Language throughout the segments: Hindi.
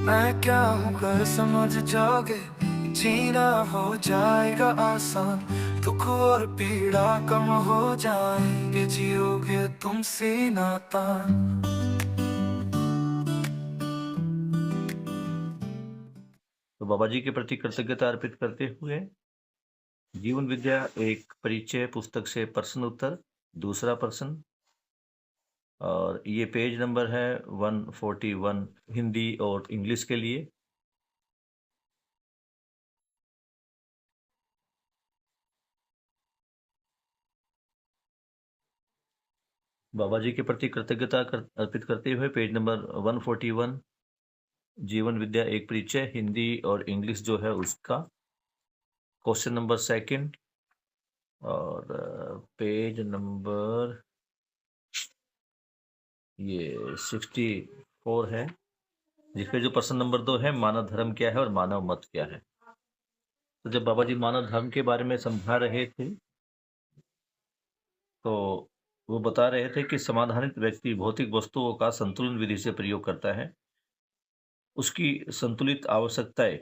मैं क्या हूँ कर समझ जाओगे, जीना हो जाएगा आसान, दुख और पीड़ा कम हो जाएंगे, जियोगे तुम सीना तान। तो बाबा जी के प्रति कृतज्ञता अर्पित करते हुए जीवन विद्या एक परिचय पुस्तक से प्रश्न उत्तर दूसरा प्रश्न, और ये पेज नंबर है 141 हिंदी और इंग्लिश के लिए। बाबा जी के प्रति कृतज्ञता अर्पित करते हुए पेज नंबर 141 जीवन विद्या एक परिचय हिंदी और इंग्लिश जो है उसका क्वेश्चन नंबर सेकंड, और पेज नंबर ये 64 है, जिसपे जो प्रश्न नंबर 2 है, मानव धर्म क्या है और मानव मत क्या है। तो जब बाबा जी मानव धर्म के बारे में समझा रहे थे तो वो बता रहे थे कि समाधानित व्यक्ति भौतिक वस्तुओं का संतुलन विधि से प्रयोग करता है। उसकी संतुलित आवश्यकताएं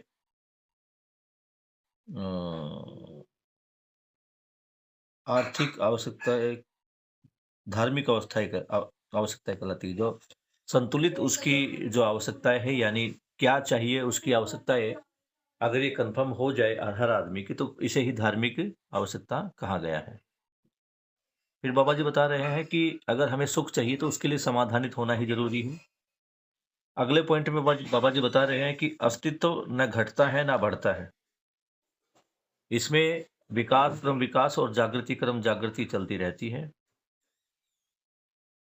आर्थिक आवश्यकताएं, धार्मिक आवश्यकताएं कहलाती है। जो संतुलित उसकी जो आवश्यकताएं है, यानी क्या चाहिए उसकी आवश्यकताएं, अगर ये कंफर्म हो जाए हर आदमी की, तो इसे ही धार्मिक आवश्यकता कहा गया है। फिर बाबा जी बता रहे हैं कि अगर हमें सुख चाहिए तो उसके लिए समाधानित होना ही जरूरी है। अगले पॉइंट में बाबा जी बता रहे हैं कि अस्तित्व न घटता है ना बढ़ता है, इसमें विकास क्रम विकास और जागृति क्रम जागृति चलती रहती है।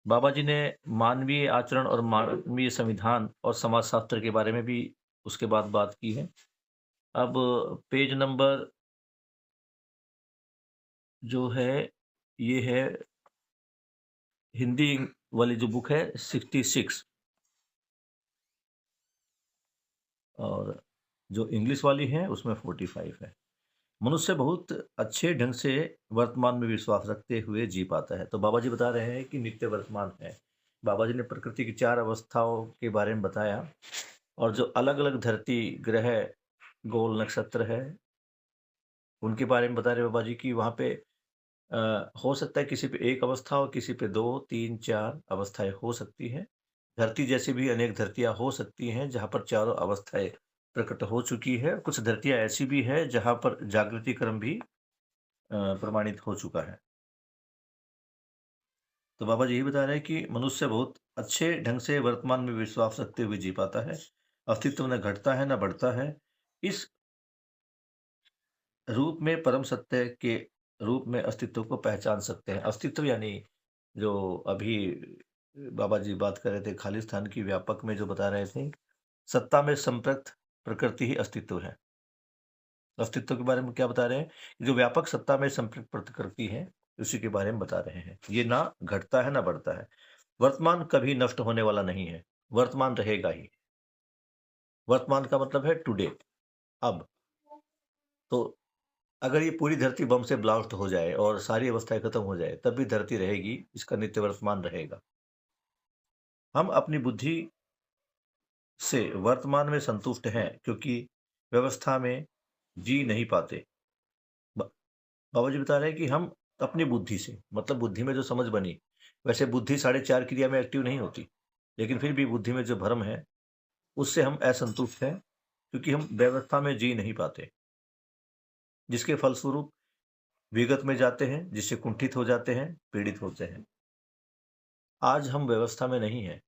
बाबा जी ने मानवीय आचरण और मानवीय संविधान और समाजशास्त्र के बारे में भी उसके बाद बात की है। अब पेज नंबर जो है ये है हिंदी वाली जो बुक है 66, और जो इंग्लिश वाली है उसमें 45 है। मनुष्य बहुत अच्छे ढंग से वर्तमान में विश्वास रखते हुए जी पाता है। तो बाबा जी बता रहे हैं कि नित्य वर्तमान है। बाबा जी ने प्रकृति की 4 अवस्थाओं के बारे में बताया, और जो अलग अलग धरती ग्रह गोल नक्षत्र है उनके बारे में बता रहे बाबा जी की वहाँ पे हो सकता है किसी पे एक अवस्था हो, किसी पे 2, 3, 4 अवस्थाएं हो सकती हैं। धरती जैसी भी अनेक धरतियां हो सकती हैं जहाँ पर चारों अवस्थाएं प्रकट हो चुकी है। कुछ धरतियां ऐसी भी है जहाँ पर जागृति क्रम भी प्रमाणित हो चुका है। तो बाबा जी यही बता रहे हैं कि मनुष्य बहुत अच्छे ढंग से वर्तमान में विश्वास रखते हुए जी पाता है। अस्तित्व न घटता है न बढ़ता है, इस रूप में परम सत्य के रूप में अस्तित्व को पहचान सकते हैं। अस्तित्व यानी जो अभी बाबा जी बात कर रहे थे खालिस्तान की व्यापक में जो बता रहे थे, सत्ता में संप्रक्त प्रकृति ही अस्तित्व है। अस्तित्व के बारे में क्या बता रहे हैं, जो व्यापक सत्ता में संप्रक्त प्रकृति है उसी के बारे में बता रहे हैं। ये ना घटता है ना बढ़ता है। वर्तमान कभी नष्ट होने वाला नहीं है, वर्तमान रहेगा ही। वर्तमान का मतलब है टुडे, अब। तो अगर ये पूरी धरती बम से ब्लास्ट हो जाए और सारी अवस्थाएं खत्म हो जाए तब भी धरती रहेगी, इसका नित्य वर्तमान रहेगा। हम अपनी बुद्धि से वर्तमान में संतुष्ट हैं क्योंकि व्यवस्था में जी नहीं पाते। ब- बाबा जी बता रहे हैं कि हम अपनी बुद्धि से, मतलब बुद्धि में जो समझ बनी, वैसे बुद्धि 4.5 क्रिया में एक्टिव नहीं होती, लेकिन फिर भी बुद्धि में जो भ्रम है उससे हम असंतुष्ट हैं क्योंकि हम व्यवस्था में जी नहीं पाते, जिसके फलस्वरूप विगत में जाते हैं, जिससे कुंठित हो जाते हैं, पीड़ित होते हैं। आज हम व्यवस्था में नहीं हैं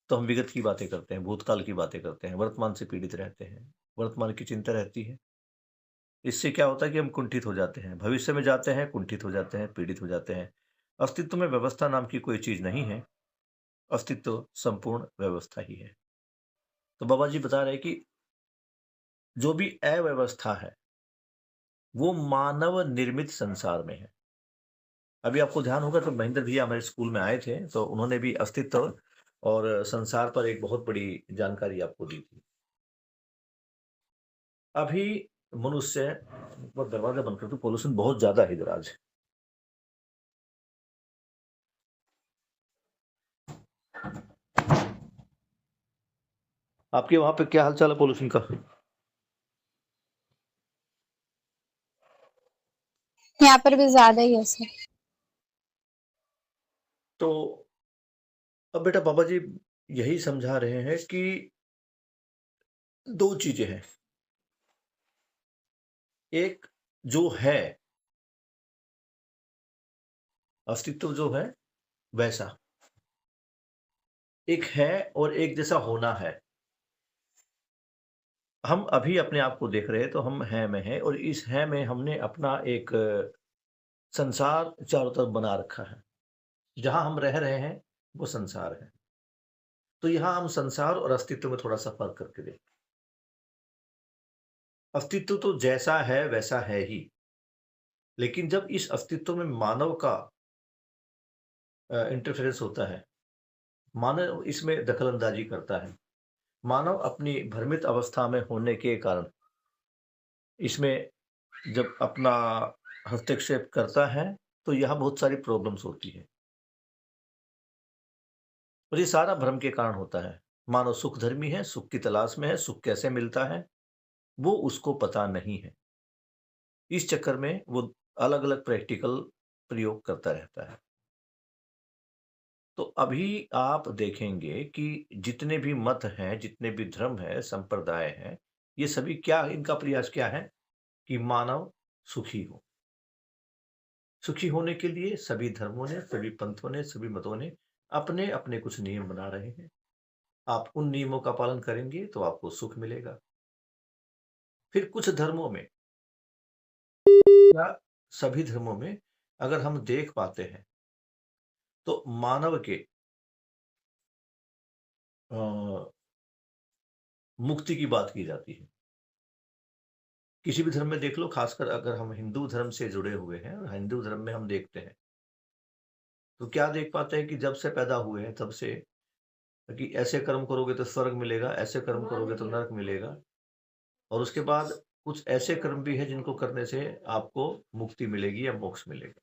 तो हम विगत की बातें करते हैं, भूतकाल की बातें करते हैं, वर्तमान से पीड़ित रहते हैं, वर्तमान की चिंता रहती है। इससे क्या होता है कि हम कुंठित हो जाते हैं, भविष्य में जाते हैं, कुंठित हो जाते हैं, पीड़ित हो जाते हैं। अस्तित्व में व्यवस्था नाम की कोई चीज नहीं है, अस्तित्व संपूर्ण व्यवस्था ही है। तो बाबा जी बता रहे हैं कि जो भी अव्यवस्था है वो मानव निर्मित संसार में है। अभी आपको ध्यान होगा तो महेंद्र भैया हमारे स्कूल में आए थे तो उन्होंने भी अस्तित्व और संसार पर एक बहुत बड़ी जानकारी आपको दी थी। अभी मनुष्य, वो दरवाजा बंद कर दो, पोल्यूशन बहुत ज्यादा है इधर आज। आपके वहां पे क्या हालचाल है पोल्यूशन का? यहाँ पर भी ज्यादा ही है सर। तो अब बेटा बाबा जी यही समझा रहे हैं कि दो चीजें हैं। एक जो है अस्तित्व जो है वैसा एक है, और एक जैसा होना है। हम अभी अपने आप को देख रहे हैं तो हम हैं में हैं, और इस है में हमने अपना एक संसार चारों तरफ बना रखा है। जहां हम रह रहे हैं वो संसार है। तो यहां हम संसार और अस्तित्व में थोड़ा सा फर्क करके देखें। अस्तित्व तो जैसा है वैसा है ही, लेकिन जब इस अस्तित्व में मानव का इंटरफेरेंस होता है, मानव इसमें दखल अंदाजी करता है, मानव अपनी भ्रमित अवस्था में होने के कारण इसमें जब अपना हस्तक्षेप करता है तो यह बहुत सारी प्रॉब्लम्स होती है, और ये सारा भ्रम के कारण होता है। मानव सुखधर्मी है, सुख की तलाश में है, सुख कैसे मिलता है वो उसको पता नहीं है। इस चक्कर में वो अलग अलग प्रैक्टिकल प्रयोग करता रहता है। तो अभी आप देखेंगे कि जितने भी मत हैं, जितने भी धर्म है, संप्रदाय हैं, ये सभी क्या, इनका प्रयास क्या है कि मानव सुखी हो। सुखी होने के लिए सभी धर्मों ने, सभी पंथों ने, सभी मतों ने अपने अपने कुछ नियम बना रहे हैं। आप उन नियमों का पालन करेंगे तो आपको सुख मिलेगा। फिर कुछ धर्मों में या सभी धर्मों में अगर हम देख पाते हैं तो मानव के मुक्ति की बात की जाती है। किसी भी धर्म में देख लो, खासकर अगर हम हिंदू धर्म से जुड़े हुए हैं और हिंदू धर्म में हम देखते हैं तो क्या देख पाते हैं कि जब से पैदा हुए हैं तब से कि ऐसे कर्म करोगे तो स्वर्ग मिलेगा, ऐसे कर्म करोगे तो नरक मिलेगा, और उसके बाद कुछ ऐसे कर्म भी है जिनको करने से आपको मुक्ति मिलेगी या मोक्ष मिलेगा।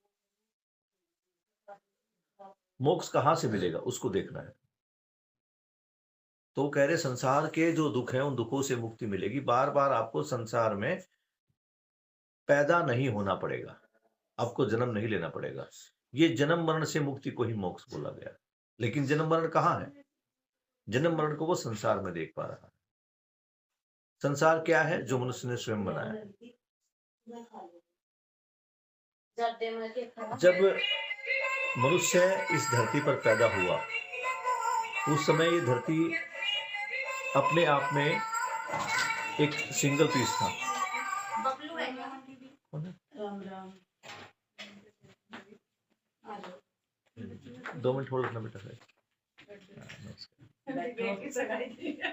मोक्ष कहां से मिलेगा उसको देखना है। तो कह रहे संसार के जो दुख हैं उन दुखों से मुक्ति मिलेगी। बार बार आपको संसार में पैदा नहीं होना पड़ेगा, आपको जन्म नहीं लेना पड़ेगा। ये जन्म मरण से मुक्ति को ही मोक्ष बोला गया। लेकिन जन्म मरण कहाँ है? जन्म मरण को वो संसार में देख पा रहा है। संसार क्या है? जो मनुष्य ने स्वयं बनाया। जब मनुष्य इस धरती पर पैदा हुआ उस समय ये धरती अपने आप में एक सिंगल पीस था। दो मिनट होल्ड करना बेटा।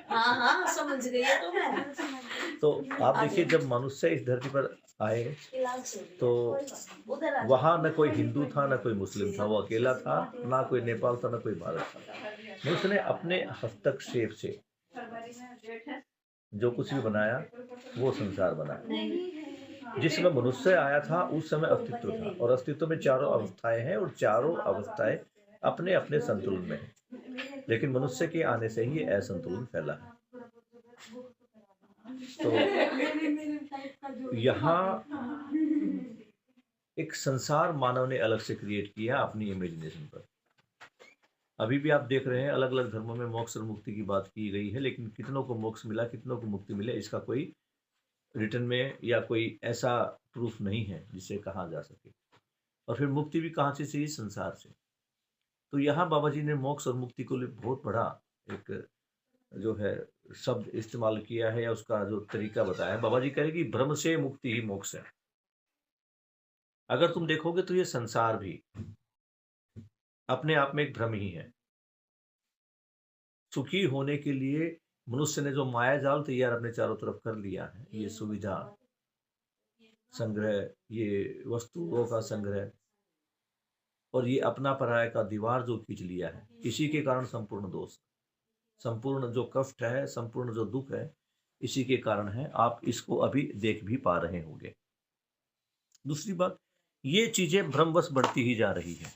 हाँ समझ गई है तो मैं। तो आप देखिए जब मनुष्य इस धरती पर आए तो वहां न कोई हिंदू था न कोई मुस्लिम था, वो अकेला था, ना कोई नेपाल था न कोई भारत था। मनुष्य ने अपने हस्तक्षेप से जो कुछ भी बनाया वो संसार बना। जिस समय मनुष्य आया था उस समय अस्तित्व था, और अस्तित्व में चारों अवस्थाएं हैं और चारों अवस्थाएं अपने अपने संतुलन में है। लेकिन मनुष्य के आने से ही असंतुलन फैला है। तो यहाँ एक संसार मानव ने अलग से क्रिएट किया अपनी इमेजिनेशन पर। अभी भी आप देख रहे हैं अलग अलग धर्मों में मोक्ष और मुक्ति की बात की गई है, लेकिन कितनों को मोक्ष मिला, कितनों को मुक्ति मिले, इसका कोई रिटर्न में या कोई ऐसा प्रूफ नहीं है जिसे कहा जा सके। और फिर मुक्ति भी कहाँ से चाहिए? संसार से। तो यहाँ बाबा जी ने मोक्ष और मुक्ति को लिए बहुत बड़ा एक जो है शब्द इस्तेमाल किया है, या उसका जो तरीका बताया है। बाबा जी कह रहे कि भ्रम से मुक्ति ही मोक्ष है। अगर तुम देखोगे तो ये संसार भी अपने आप में एक भ्रम ही है। सुखी होने के लिए मनुष्य ने जो माया जाल तैयार अपने चारों तरफ कर लिया है, ये सुविधा संग्रह, ये वस्तुओं का संग्रह, और ये अपना पराया का दीवार जो खींच लिया है, इसी के कारण संपूर्ण दोष, संपूर्ण जो कष्ट है, संपूर्ण जो दुख है, इसी के कारण है। आप इसको अभी देख भी पा रहे होंगे। दूसरी बात, ये चीजें भ्रमवश बढ़ती ही जा रही है।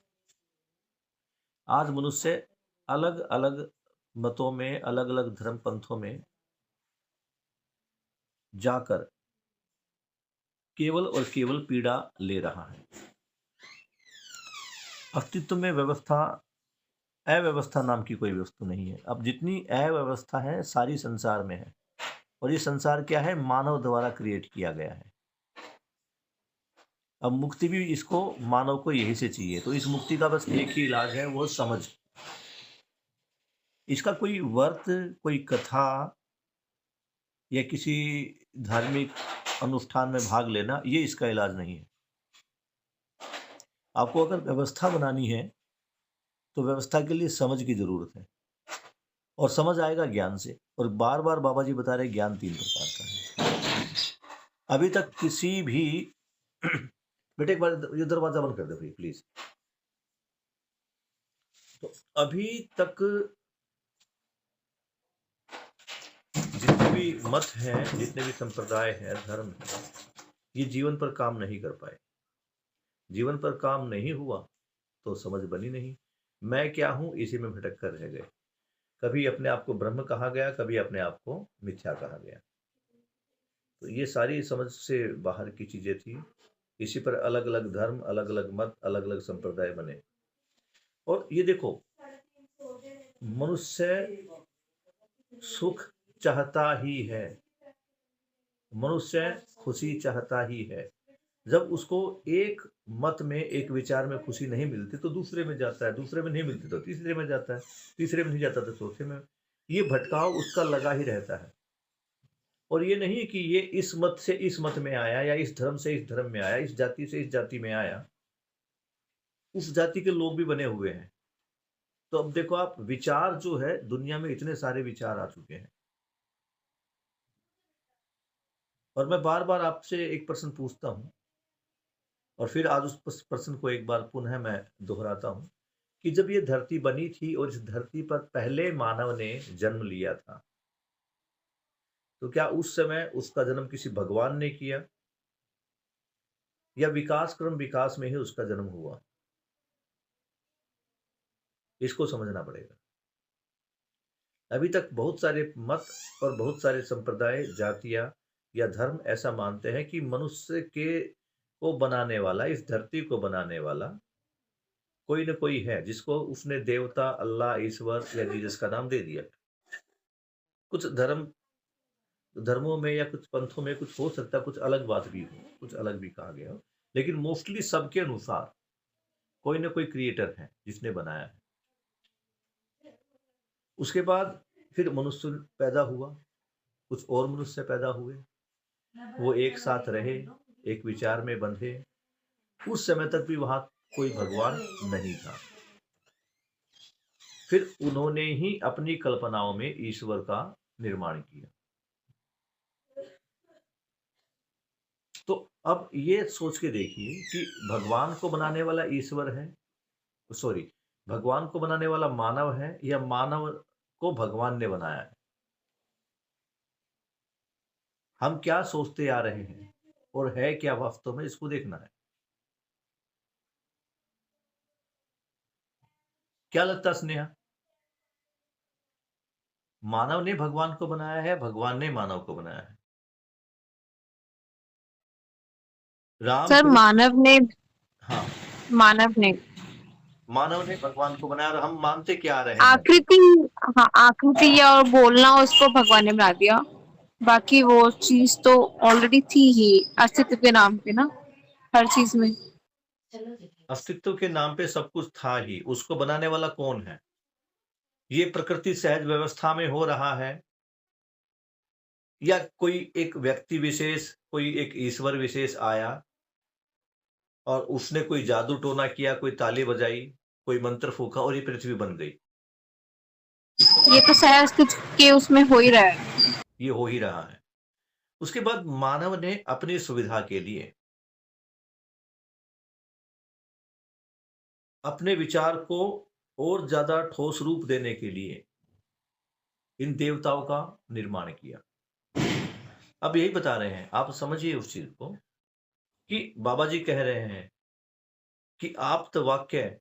आज मनुष्य अलग अलग मतों में, अलग अलग धर्म पंथों में जाकर केवल और केवल पीड़ा ले रहा है। अस्तित्व में व्यवस्था, अव्यवस्था नाम की कोई वस्तु नहीं है। अब जितनी अव्यवस्था है सारी संसार में है, और ये संसार क्या है? मानव द्वारा क्रिएट किया गया है। अब मुक्ति भी इसको, मानव को यही से चाहिए। तो इस मुक्ति का बस एक ही इलाज है, वो समझ। इसका कोई व्रत, कोई कथा या किसी धार्मिक अनुष्ठान में भाग लेना, ये इसका इलाज नहीं है। आपको अगर व्यवस्था बनानी है तो व्यवस्था के लिए समझ की जरूरत है, और समझ आएगा ज्ञान से। और बार बार बाबा जी बता रहे ज्ञान 3 प्रकार का है। अभी तक किसी भी बेटे एक बार ये दरवाजा बंद कर दो भाई प्लीज। तो अभी तक जितने भी मत हैं, जितने भी संप्रदाय हैं, धर्म है, ये जीवन पर काम नहीं कर पाए। जीवन पर काम नहीं हुआ तो समझ बनी नहीं। मैं क्या हूं, इसी में भटक कर रह गए। कभी अपने आप को ब्रह्म कहा गया, कभी अपने आप को मिथ्या कहा गया। तो ये सारी समझ से बाहर की चीजें थी। इसी पर अलग अलग धर्म, अलग अलग मत, अलग अलग संप्रदाय बने। और ये देखो, मनुष्य सुख चाहता ही है, मनुष्य खुशी चाहता ही है। जब उसको एक मत में, एक विचार में खुशी नहीं मिलती तो दूसरे में जाता है, दूसरे में नहीं मिलती तो तीसरे में जाता है, तीसरे में नहीं जाता तो चौथे में। ये भटकाव उसका लगा ही रहता है। और ये नहीं कि ये इस मत से इस मत में आया, या इस धर्म से इस धर्म में आया, इस जाति से इस जाति में आया। उस जाति के लोग भी बने हुए हैं। तो अब देखो आप, विचार जो है, दुनिया में इतने सारे विचार आ चुके हैं। और मैं बार बार आपसे एक प्रश्न पूछता हूं, और फिर आज उस प्रश्न को एक बार पुनः मैं दोहराता हूं, कि जब ये धरती बनी थी और इस धरती पर पहले मानव ने जन्म लिया था, तो क्या उस समय उसका जन्म किसी भगवान ने किया, या विकास क्रम विकास में ही उसका जन्म हुआ? इसको समझना पड़ेगा। अभी तक बहुत सारे मत और बहुत सारे संप्रदाय, जातियां या धर्म ऐसा मानते हैं कि मनुष्य के को बनाने वाला, इस धरती को बनाने वाला कोई न कोई है, जिसको उसने देवता, अल्लाह, ईश्वर या जीसस का नाम दे दिया। कुछ धर्मों में या कुछ पंथों में कुछ हो सकता है, कुछ अलग बात भी हो, कुछ अलग भी कहा गया हो, लेकिन मोस्टली सबके अनुसार कोई न कोई क्रिएटर है जिसने बनाया है। उसके बाद फिर मनुष्य पैदा हुआ, कुछ और मनुष्य पैदा हुए, वो एक साथ रहे, एक विचार में बंधे। उस समय तक भी वहां कोई भगवान नहीं था। फिर उन्होंने ही अपनी कल्पनाओं में ईश्वर का निर्माण किया। तो अब ये सोच के देखिए कि भगवान को बनाने वाला ईश्वर है, सॉरी, भगवान को बनाने वाला मानव है, या मानव को भगवान ने बनाया है? हम क्या सोचते आ रहे हैं और है क्या वास्तव में, इसको देखना है। क्या लगता स्नेहा, मानव ने भगवान को बनाया है, भगवान ने मानव को बनाया है? राम सर हाँ, मानव ने मानव ने भगवान को बनाया, और हम मानते क्या आ रहे हैं? आकृति, हाँ आकृति या और बोलना उसको भगवान ने बना दिया। बाकी वो चीज तो ऑलरेडी थी ही, अस्तित्व के नाम पे ना, हर चीज में। अस्तित्व के नाम पे सब कुछ था ही, उसको बनाने वाला कौन है? ये प्रकृति सहज व्यवस्था में हो रहा है, या कोई एक व्यक्ति विशेष, कोई एक ईश्वर विशेष आया और उसने कोई जादू टोना किया, कोई ताली बजाई, कोई मंत्र फूका और ये पृथ्वी बन गई? ये तो सह अस्तित्व के उसमें हो ही रहा है। ये हो ही रहा है। उसके बाद मानव ने अपनी सुविधा के लिए, अपने विचार को और ज्यादा ठोस रूप देने के लिए इन देवताओं का निर्माण किया। अब यही बता रहे हैं, आप समझिए उस चीज को, कि बाबा जी कह रहे हैं कि आप्त वाक्य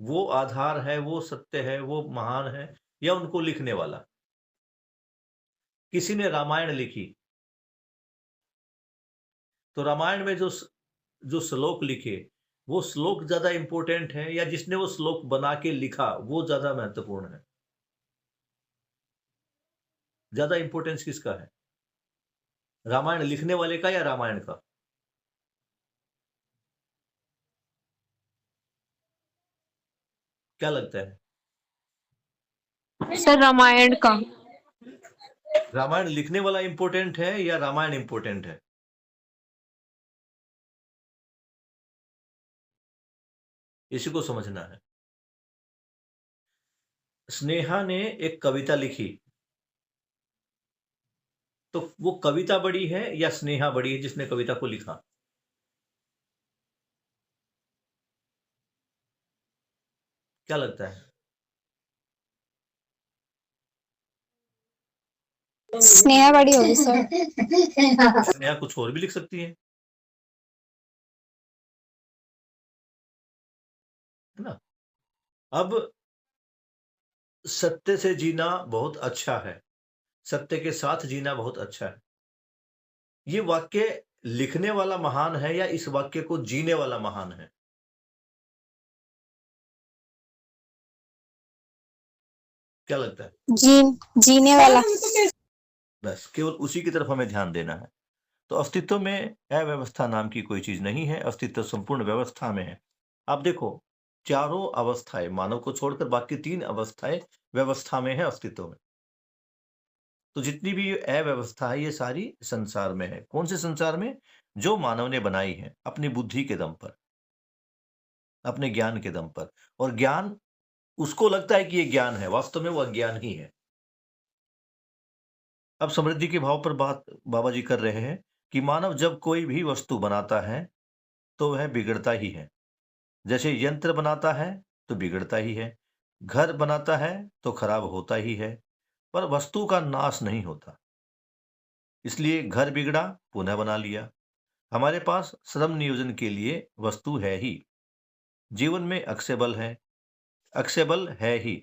वो आधार है, वो सत्य है, वो महान है, या उनको लिखने वाला? किसी ने रामायण लिखी, तो रामायण में जो श्लोक लिखे, वो श्लोक ज्यादा इंपॉर्टेंट है या जिसने वो श्लोक बना के लिखा वो ज्यादा महत्वपूर्ण है? ज्यादा इंपॉर्टेंस किसका है, रामायण लिखने वाले का या रामायण का? क्या लगता है? सर रामायण का। रामायण लिखने वाला इंपॉर्टेंट है या रामायण इंपॉर्टेंट है? इसी को समझना है। स्नेहा ने एक कविता लिखी, तो वो कविता बड़ी है या स्नेहा बड़ी है जिसने कविता को लिखा? क्या लगता है? स्नेहा बड़ी होगी सर। स्नेहा कुछ और भी लिख सकती है ना। अब सत्य से जीना बहुत अच्छा है, सत्य के साथ जीना बहुत अच्छा है। ये वाक्य लिखने वाला महान है या इस वाक्य को जीने वाला महान है? क्या लगता है? जीने वाला। बस केवल उसी की तरफ हमें ध्यान देना है। तो अस्तित्व में अव्यवस्था नाम की कोई चीज नहीं है, अस्तित्व संपूर्ण व्यवस्था में है। आप देखो, चारों अवस्थाएं मानव को छोड़कर बाकी 3 अवस्थाएं व्यवस्था में है, अस्तित्व में। तो जितनी भी अव्यवस्था है ये सारी संसार में है। कौन से संसार में? जो मानव ने बनाई है अपनी बुद्धि के दम पर, अपने ज्ञान के दम पर। और ज्ञान उसको लगता है कि ये ज्ञान है, वास्तव में वो अज्ञान ही है। अब समृद्धि के भाव पर बात बाबा जी कर रहे हैं कि मानव जब कोई भी वस्तु बनाता है तो वह बिगड़ता ही है। जैसे यंत्र बनाता है तो बिगड़ता ही है, घर बनाता है तो खराब होता ही है, पर वस्तु का नाश नहीं होता। इसलिए घर बिगड़ा, पुनः बना लिया। हमारे पास श्रम नियोजन के लिए वस्तु है ही। जीवन में अक्षय बल है, अक्षय बल है ही।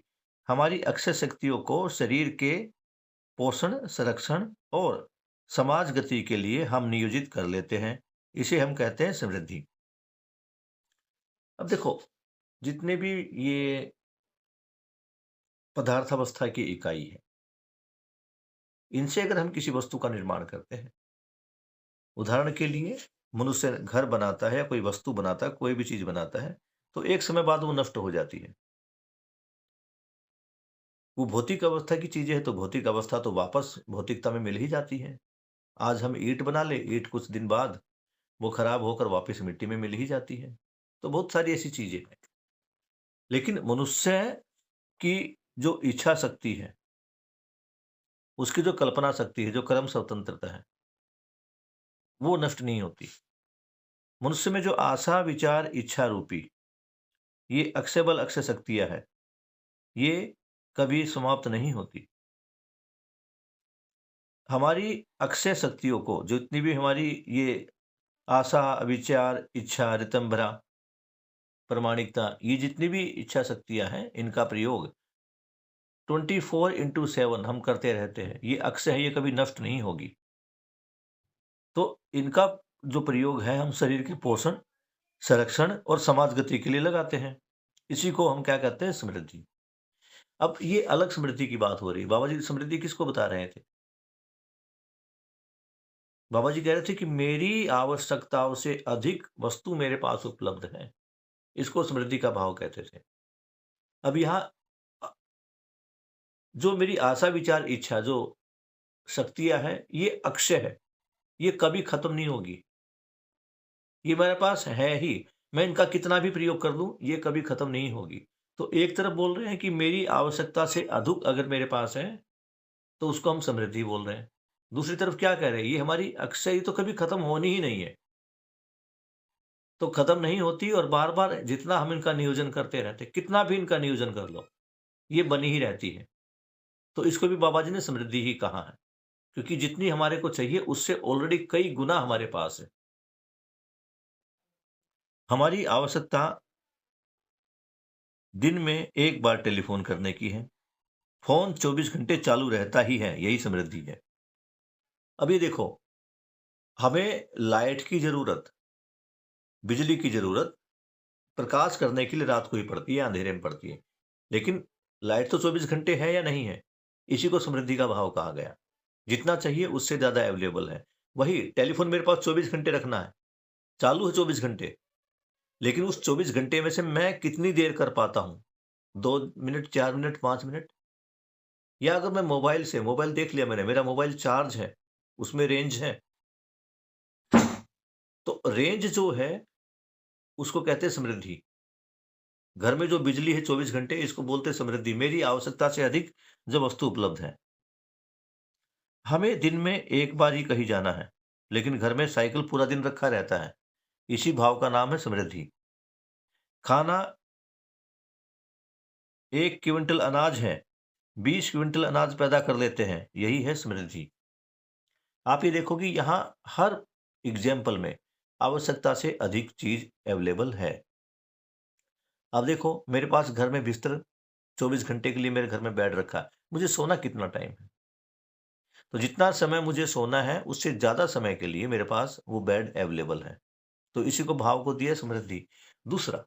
हमारी अक्षय शक्तियों को शरीर के पोषण, संरक्षण और समाज गति के लिए हम नियोजित कर लेते हैं। इसे हम कहते हैं समृद्धि। अब देखो, जितने भी ये पदार्थावस्था की इकाई है, इनसे अगर हम किसी वस्तु का निर्माण करते हैं, उदाहरण के लिए मनुष्य घर बनाता है या कोई वस्तु बनाता है, कोई भी चीज बनाता है, तो एक समय बाद वो नष्ट हो जाती है। वो भौतिक अवस्था की चीजें है तो भौतिक अवस्था तो वापस भौतिकता में मिल ही जाती है। आज हम ईंट बना ले, ईंट कुछ दिन बाद वो खराब होकर वापस मिट्टी में मिल ही जाती है। तो बहुत सारी ऐसी चीजें हैं। लेकिन मनुष्य की जो इच्छा शक्ति है, उसकी जो कल्पना शक्ति है, जो कर्म स्वतंत्रता है, वो नष्ट नहीं होती। मनुष्य में जो आशा, विचार, इच्छा रूपी ये अक्षय बल, अक्षय शक्तियां है, ये कभी समाप्त नहीं होती। हमारी अक्षय शक्तियों को, जितनी भी हमारी ये आशा, विचार, इच्छा, रितंभरा, प्रामाणिकता, ये जितनी भी इच्छा शक्तियां हैं, इनका प्रयोग 24/7 हम करते रहते हैं। ये अक्षय है, ये कभी नष्ट नहीं होगी। तो इनका जो प्रयोग है हम शरीर के पोषण, संरक्षण और समाज गति के लिए लगाते हैं। इसी को हम क्या कहते हैं? समृद्धि। अब ये अलग समृद्धि की बात हो रही है। बाबा जी समृद्धि किसको बता रहे थे? बाबा जी कह रहे थे कि मेरी आवश्यकताओं से अधिक वस्तु मेरे पास उपलब्ध है। इसको समृद्धि का भाव कहते थे। अब यहाँ जो मेरी आशा, विचार, इच्छा, जो शक्तियां हैं, ये अक्षय है, ये कभी खत्म नहीं होगी। ये मेरे पास है ही, मैं इनका कितना भी प्रयोग कर दूं, ये कभी खत्म नहीं होगी। तो एक तरफ बोल रहे हैं कि मेरी आवश्यकता से अधिक अगर मेरे पास है तो उसको हम समृद्धि बोल रहे हैं। दूसरी तरफ क्या कह रहे हैं? ये हमारी अक्षय तो कभी खत्म होनी ही नहीं है, तो खत्म नहीं होती और बार बार जितना हम इनका नियोजन करते रहते, कितना भी इनका नियोजन कर लो, ये बनी ही रहती है। तो इसको भी बाबा जी ने समृद्धि ही कहा है, क्योंकि जितनी हमारे को चाहिए उससे ऑलरेडी कई गुना हमारे पास है। हमारी आवश्यकता दिन में एक बार टेलीफोन करने की है, फोन 24 घंटे चालू रहता ही है, यही समृद्धि है। अब ये देखो, हमें लाइट की जरूरत, बिजली की जरूरत प्रकाश करने के लिए रात को ही पड़ती है, अंधेरे में पड़ती है। लेकिन लाइट तो 24 घंटे है या नहीं है? इसी को समृद्धि का भाव कहा गया। जितना चाहिए उससे ज्यादा अवेलेबल है। वही टेलीफोन मेरे पास 24 घंटे रखना है, चालू है 24 घंटे, लेकिन उस 24 घंटे में से मैं कितनी देर कर पाता हूं? 2 मिनट, 4 मिनट, 5 मिनट। या अगर मैं मोबाइल देख लिया मैंने, मेरा मोबाइल चार्ज है, उसमें रेंज है, तो रेंज जो है उसको कहते हैं समृद्धि। घर में जो बिजली है 24 घंटे, इसको बोलते हैं समृद्धि। मेरी आवश्यकता से अधिक जो वस्तु उपलब्ध है। हमें दिन में एक बार ही कहीं जाना है, लेकिन घर में साइकिल पूरा दिन रखा रहता है। इसी भाव का नाम है समृद्धि। खाना, 1 क्विंटल अनाज है, 20 क्विंटल अनाज पैदा कर लेते हैं, यही है समृद्धि। आप ये देखो कि यहाँ हर एग्जाम्पल में आवश्यकता से अधिक चीज अवेलेबल है। अब देखो, मेरे पास घर में बिस्तर 24 घंटे के लिए मेरे घर में बेड रखा है। मुझे सोना कितना टाइम है? तो जितना समय मुझे सोना है उससे ज्यादा समय के लिए मेरे पास वो बेड अवेलेबल है। तो इसी को भाव को दिया समृद्धि। दूसरा,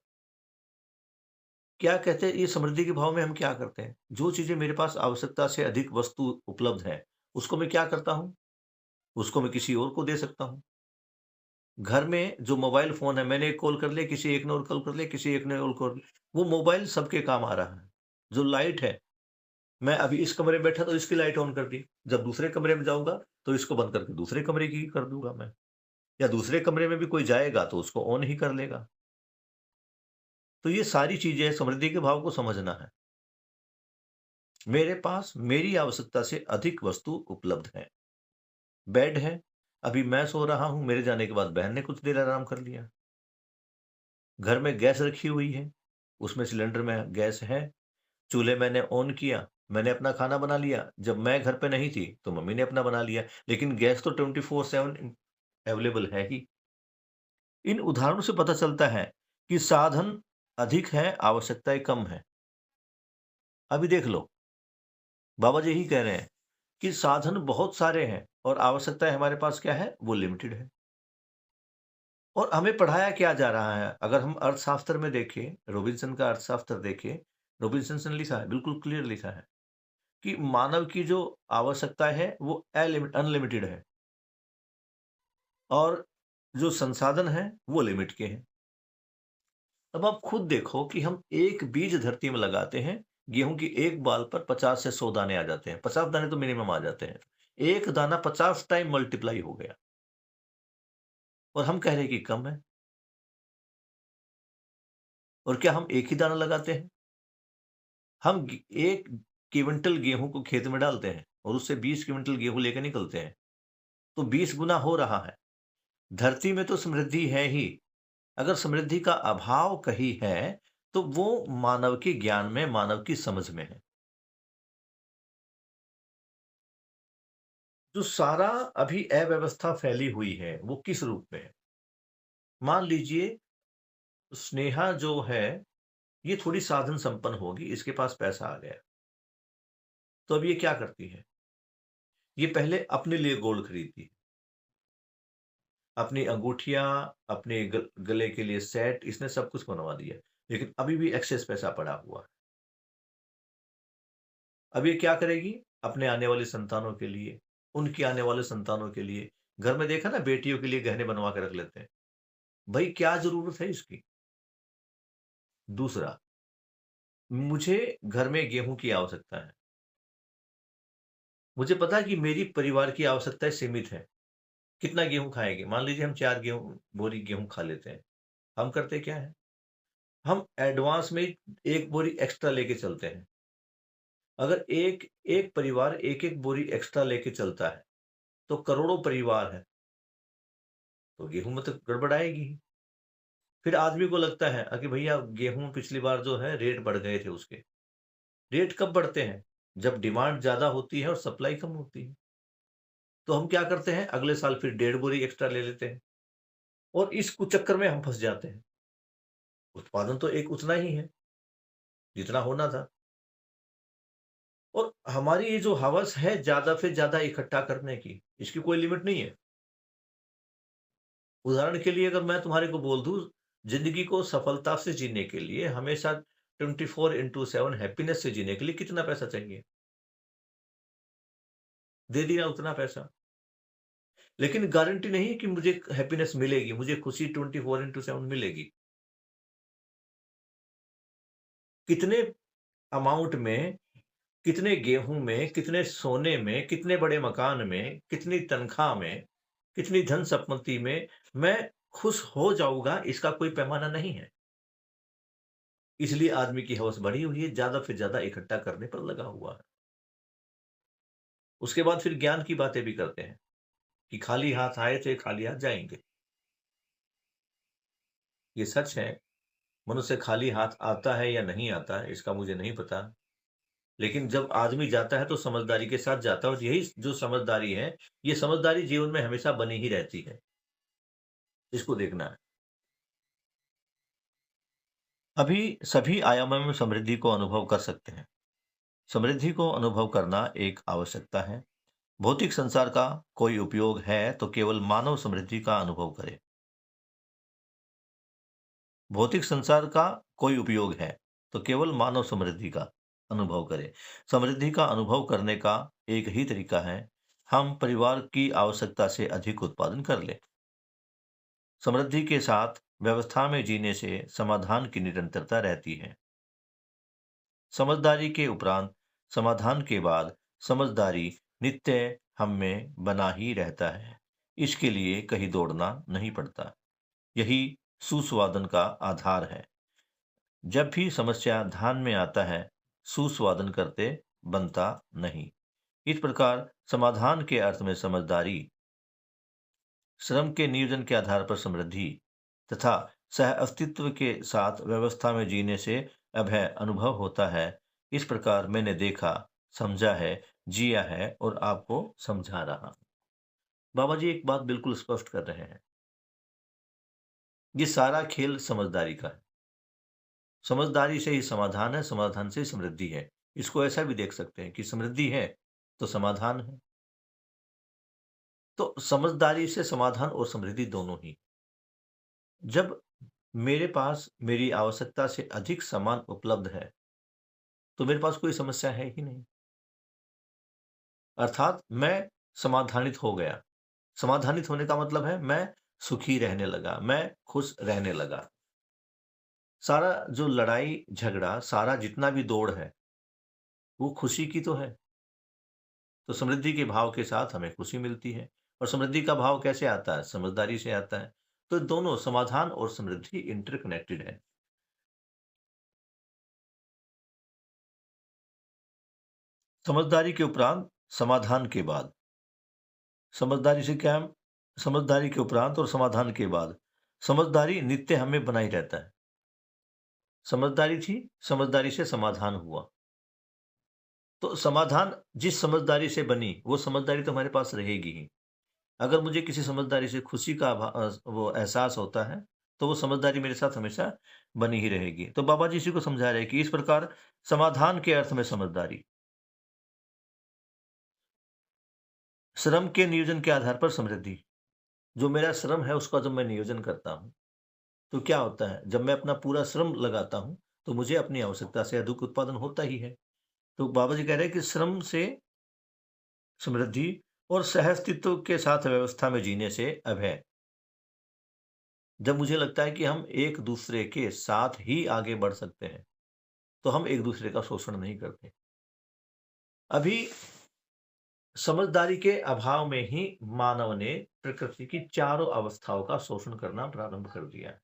क्या कहते हैं, ये समृद्धि के भाव में हम क्या करते हैं? जो चीजें मेरे पास आवश्यकता से अधिक वस्तु उपलब्ध है, उसको मैं क्या करता हूं? उसको मैं किसी और को दे सकता हूं। घर में जो मोबाइल फोन है, मैंने एक कॉल कर लिया, किसी एक ने और कॉल कर लिया, किसी एक ने और कॉल, वो मोबाइल सबके काम आ रहा है। जो लाइट है, मैं अभी इस कमरे में बैठा तो इसकी लाइट ऑन कर दी, जब दूसरे कमरे में जाऊंगा तो इसको बंद करके दूसरे कमरे की कर दूंगा मैं, या दूसरे कमरे में भी कोई जाएगा तो उसको ऑन ही कर लेगा। तो ये सारी चीजें समृद्धि के भाव को समझना है। मेरे पास मेरी आवश्यकता से अधिक वस्तु उपलब्ध है। बेड है, अभी मैं सो रहा हूं, मेरे जाने के बाद बहन ने कुछ देर आराम कर लिया। घर में गैस रखी हुई है, उसमें सिलेंडर में गैस है, चूल्हे मैंने ऑन किया, मैंने अपना खाना बना लिया। जब मैं घर पे नहीं थी तो मम्मी ने अपना बना लिया, लेकिन गैस तो 24/7 अवेलेबल है ही। इन उदाहरणों से पता चलता है कि साधन अधिक है, आवश्यकताएं कम है। अभी देख लो, बाबा जी यही कह रहे हैं कि साधन बहुत सारे हैं और आवश्यकताएं हमारे पास क्या है, वो लिमिटेड है। और हमें पढ़ाया क्या जा रहा है? अगर हम अर्थशास्त्र में देखें, रॉबिन्सन का अर्थशास्त्र देखें, रॉबिन्सन ने लिखा है, बिल्कुल क्लियर लिखा है कि मानव की जो आवश्यकता है वो अनलिमिटेड है, और जो संसाधन है वो लिमिट के हैं। अब आप खुद देखो कि हम एक बीज धरती में लगाते हैं, गेहूं की एक बाल पर 50 से 100 दाने आ जाते हैं, 50 दाने तो मिनिमम आ जाते हैं। एक दाना 50 टाइम मल्टीप्लाई हो गया, और हम कह रहे हैं कि कम है। और क्या हम एक ही दाना लगाते हैं? हम 1 क्विंटल गेहूं को खेत में डालते हैं और उससे 20 क्विंटल गेहूं लेकर निकलते हैं, तो 20 गुना हो रहा है। धरती में तो समृद्धि है ही। अगर समृद्धि का अभाव कहीं है तो वो मानव के ज्ञान में, मानव की समझ में है। जो सारा अभी अव्यवस्था फैली हुई है वो किस रूप में है? मान लीजिए स्नेहा जो है, ये थोड़ी साधन संपन्न होगी, इसके पास पैसा आ गया, तो अब ये क्या करती है? ये पहले अपने लिए गोल्ड खरीदती है, अपनी अंगूठियां, अपने गले के लिए सेट, इसने सब कुछ बनवा दिया, लेकिन अभी भी एक्सेस पैसा पड़ा हुआ है। अब ये क्या करेगी? अपने आने वाले संतानों के लिए, उनके आने वाले संतानों के लिए। घर में देखा ना, बेटियों के लिए गहने बनवा के रख लेते हैं। भाई क्या जरूरत है इसकी? दूसरा, मुझे घर में गेहूं की आवश्यकता है। मुझे पता है कि मेरी परिवार की आवश्यकताएं सीमित है। कितना गेहूं खाएंगे? मान लीजिए हम 4 बोरी गेहूं खा लेते हैं। हम करते क्या है? हम एडवांस में 1 बोरी एक्स्ट्रा लेके चलते हैं। अगर एक एक परिवार एक एक बोरी एक्स्ट्रा लेके चलता है तो करोड़ों परिवार है, तो गेहूं में तो गड़बड़ आएगी ही। फिर आदमी को लगता है कि भैया गेहूं पिछली बार जो है रेट बढ़ गए थे उसके। रेट कब बढ़ते हैं? जब डिमांड ज्यादा होती है और सप्लाई कम होती है। तो हम क्या करते हैं? अगले साल फिर 1.5 बोरी एक्स्ट्रा ले लेते हैं, और इस कुचक्कर में हम फंस जाते हैं। उत्पादन तो एक उतना ही है जितना होना था, और हमारी ये जो हवस है ज्यादा से ज्यादा इकट्ठा करने की, इसकी कोई लिमिट नहीं है। उदाहरण के लिए अगर मैं तुम्हारे को बोल दूं, जिंदगी को सफलता से जीने के लिए हमेशा 24/7 हैप्पीनेस से जीने के लिए कितना पैसा चाहिए, दे दिया उतना पैसा। लेकिन गारंटी नहीं है कि मुझे हैप्पीनेस मिलेगी, मुझे खुशी 24/7 मिलेगी। कितने अमाउंट में, कितने गेहूं में, कितने सोने में, कितने बड़े मकान में, कितनी तनख्वाह में, कितनी धन संपत्ति में मैं खुश हो जाऊंगा, इसका कोई पैमाना नहीं है। इसलिए आदमी की हवस बढ़ी हुई है, ज्यादा से ज्यादा इकट्ठा करने पर लगा हुआ है। उसके बाद फिर ज्ञान की बातें भी करते हैं कि खाली हाथ आए थे, खाली हाथ जाएंगे। ये सच है, मनुष्य खाली हाथ आता है या नहीं आता है इसका मुझे नहीं पता। लेकिन जब आदमी जाता है तो समझदारी के साथ जाता है, और यही जो समझदारी है, ये समझदारी जीवन में हमेशा बनी ही रहती है। इसको देखना है। अभी सभी आयामों में समृद्धि को अनुभव कर सकते हैं। समृद्धि को अनुभव करना एक आवश्यकता है। भौतिक संसार का कोई उपयोग है तो केवल मानव समृद्धि का अनुभव करे। भौतिक संसार का कोई उपयोग है तो केवल मानव समृद्धि का अनुभव करे। समृद्धि का अनुभव करने का एक ही तरीका है, हम परिवार की आवश्यकता से अधिक उत्पादन कर लें। समृद्धि के साथ व्यवस्था में जीने से समाधान की निरंतरता रहती है। समझदारी के उपरांत समाधान के बाद समझदारी नित्य हम में बना ही रहता है। इसके लिए कहीं दौड़ना नहीं पड़ता। यही सुस्वादन का आधार है। जब भी समस्या ध्यान में आता है, सुस्वादन करते बनता नहीं। इस प्रकार समाधान के अर्थ में समझदारी, श्रम के नियोजन के आधार पर समृद्धि तथा सह अस्तित्व के साथ व्यवस्था में जीने से अभय अनुभव होता है। इस प्रकार मैंने देखा, समझा है, जिया है और आपको समझा रहा। बाबा जी एक बात बिल्कुल स्पष्ट कर रहे हैं, ये सारा खेल समझदारी का है। समझदारी से ही समाधान है, समाधान से ही समृद्धि है। इसको ऐसा भी देख सकते हैं कि समृद्धि है तो समाधान है। तो समझदारी से समाधान और समृद्धि दोनों ही। जब मेरे पास मेरी आवश्यकता से अधिक सामान उपलब्ध है तो मेरे पास कोई समस्या है ही नहीं, अर्थात मैं समाधानित हो गया। समाधानित होने का मतलब है मैं सुखी रहने लगा, मैं खुश रहने लगा। सारा जो लड़ाई झगड़ा, सारा जितना भी दौड़ है वो खुशी की तो है। तो समृद्धि के भाव के साथ हमें खुशी मिलती है। और समृद्धि का भाव कैसे आता है? समझदारी से आता है। तो दोनों समाधान और समृद्धि इंटरकनेक्टेड है। समझदारी के उपरांत समाधान के बाद, समझदारी से क्या है? समझदारी के उपरांत और समाधान के बाद समझदारी नित्य हमें बनाई रहता है। समझदारी थी, समझदारी से समाधान हुआ, तो समाधान जिस समझदारी से बनी वो समझदारी तो हमारे पास रहेगी ही। अगर मुझे किसी समझदारी से खुशी का वो एहसास होता है तो वो समझदारी मेरे साथ हमेशा बनी ही रहेगी। तो बाबा जी इसी को समझा रहे हैं कि इस प्रकार समाधान के अर्थ में समझदारी, श्रम के नियोजन के आधार पर समृद्धि। जो मेरा श्रम है उसका जब मैं नियोजन करता हूँ तो क्या होता है, जब मैं अपना पूरा श्रम लगाता हूँ तो मुझे अपनी आवश्यकता से अधिक उत्पादन होता ही है। तो बाबा जी कह रहे हैं कि श्रम से समृद्धि और सहअस्तित्व के साथ व्यवस्था में जीने से अभय। जब मुझे लगता है कि हम एक दूसरे के साथ ही आगे बढ़ सकते हैं तो हम एक दूसरे का शोषण नहीं करते। अभी समझदारी के अभाव में ही मानव ने प्रकृति की चारों अवस्थाओं का शोषण करना प्रारंभ कर दिया है।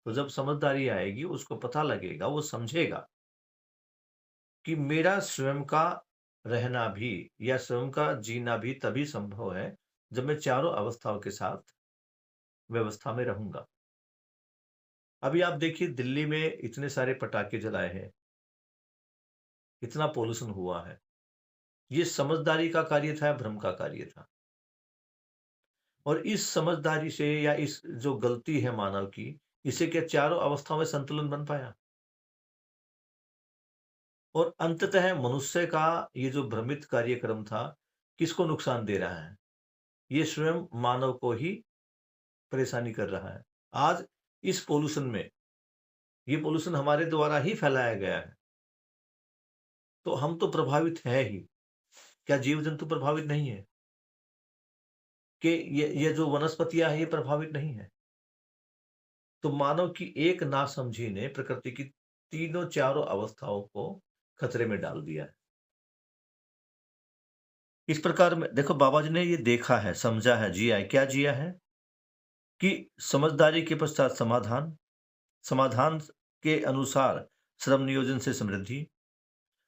तो जब समझदारी आएगी उसको पता लगेगा, वो समझेगा कि मेरा स्वयं का रहना भी या स्वयं का जीना भी तभी संभव है जब मैं चारों अवस्थाओं के साथ व्यवस्था में रहूंगा। अभी आप देखिए दिल्ली में इतने सारे पटाखे जलाए हैं, इतना पोल्यूशन हुआ है। ये समझदारी का कार्य था या भ्रम का कार्य था? और इस समझदारी से या इस जो गलती है मानव की, इससे क्या चारों अवस्थाओं में संतुलन बन पाया? और अंततः मनुष्य का ये जो भ्रमित कार्यक्रम था, किसको नुकसान दे रहा है? ये स्वयं मानव को ही परेशानी कर रहा है। आज इस पॉल्यूशन में, ये पॉल्यूशन हमारे द्वारा ही फैलाया गया है, तो हम तो प्रभावित हैं ही। क्या जीव जंतु प्रभावित नहीं है? कि ये जो वनस्पतियां हैं, ये प्रभावित नहीं है? तो मानव की एक नासमझी ने प्रकृति की तीनों चारों अवस्थाओं को खतरे में डाल दिया है। इस प्रकार में देखो, बाबा जी ने ये देखा है, समझा है, जिया है। क्या जिया है? कि समझदारी के पश्चात समाधान, समाधान के अनुसार श्रम नियोजन से समृद्धि,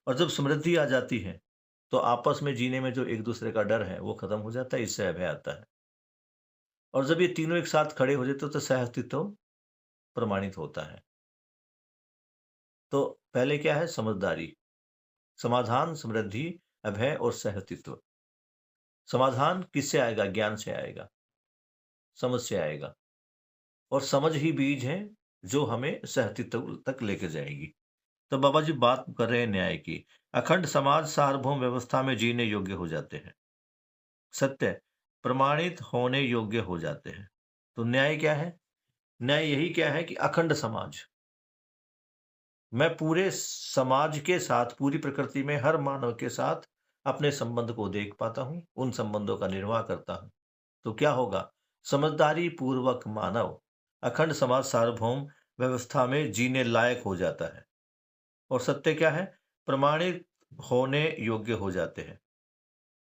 और जब समृद्धि आ जाती है तो आपस में जीने में जो एक दूसरे का डर है वो खत्म हो जाता है, इससे अभय आता है। और जब ये तीनों एक साथ खड़े हो जाते तो सह अस्तित्व प्रमाणित होता है। तो पहले क्या है? समझदारी, समाधान, समृद्धि, अभय और सह अस्तित्व। समाधान किससे आएगा? ज्ञान से आएगा, समझ से आएगा, और समझ ही बीज है जो हमें सह अस्तित्व तक लेकर जाएगी। तो बाबा जी बात कर रहे हैं न्याय की। अखंड समाज सार्वभौम व्यवस्था में जीने योग्य हो जाते हैं, सत्य प्रमाणित होने योग्य हो जाते हैं। तो न्याय क्या है? न्याय यही क्या है कि अखंड समाज, मैं पूरे समाज के साथ, पूरी प्रकृति में हर मानव के साथ अपने संबंध को देख पाता हूं, उन संबंधों का निर्वाह करता हूं। तो क्या होगा? समझदारी पूर्वक मानव अखंड समाज सार्वभौम व्यवस्था में जीने लायक हो जाता है। और सत्य क्या है? प्रमाणित होने योग्य हो जाते हैं।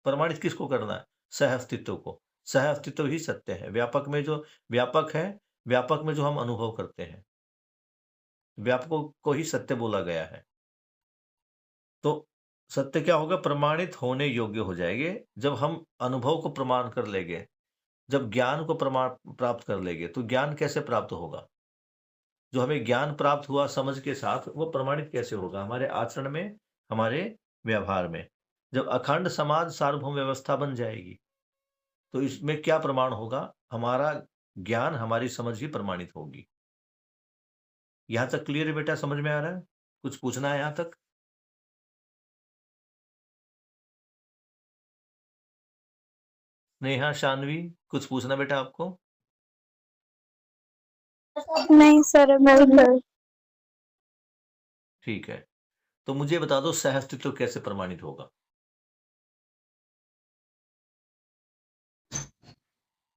प्रमाणित किसको करना है? सह अस्तित्व को। सह अस्तित्व ही सत्य है। व्यापक में जो व्यापक है, व्यापक में जो हम अनुभव करते हैं, व्यापकों को ही सत्य बोला गया है। तो सत्य क्या होगा? प्रमाणित होने योग्य हो जाएंगे जब हम अनुभव को प्रमाण कर लेंगे, जब ज्ञान को प्रमाण प्राप्त कर लेंगे। तो ज्ञान कैसे प्राप्त होगा? जो हमें ज्ञान प्राप्त हुआ समझ के साथ, वो प्रमाणित कैसे होगा? हमारे आचरण में, हमारे व्यवहार में। जब अखंड समाज सार्वभौम व्यवस्था बन जाएगी तो इसमें क्या प्रमाण होगा? हमारा ज्ञान, हमारी समझ ही प्रमाणित होगी। यहां तक क्लियर है बेटा? समझ में आ रहा है? कुछ पूछना है यहां तक? नेहा, शानवी, कुछ पूछना बेटा आपको? नहीं सर, मैं ठीक है, तो मुझे बता दो सह अस्तित्व कैसे प्रमाणित होगा?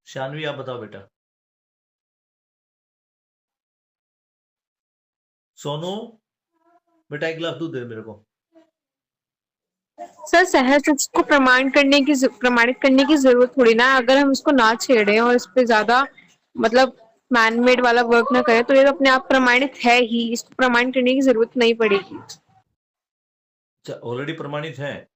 शानवी आप बताओ बेटा। सोनू बेटा, एक गिलास दूध दे मेरे को। सर सहज को प्रमाणित करने की जरूरत थोड़ी ना है। अगर हम इसको ना छेड़े और इस पे ज्यादा मतलब मैनमेड वाला वर्क ना करें तो ये तो अपने आप प्रमाणित है ही। इसको प्रमाणित करने की जरूरत नहीं पड़ेगी। अच्छा, ऑलरेडी प्रमाणित है।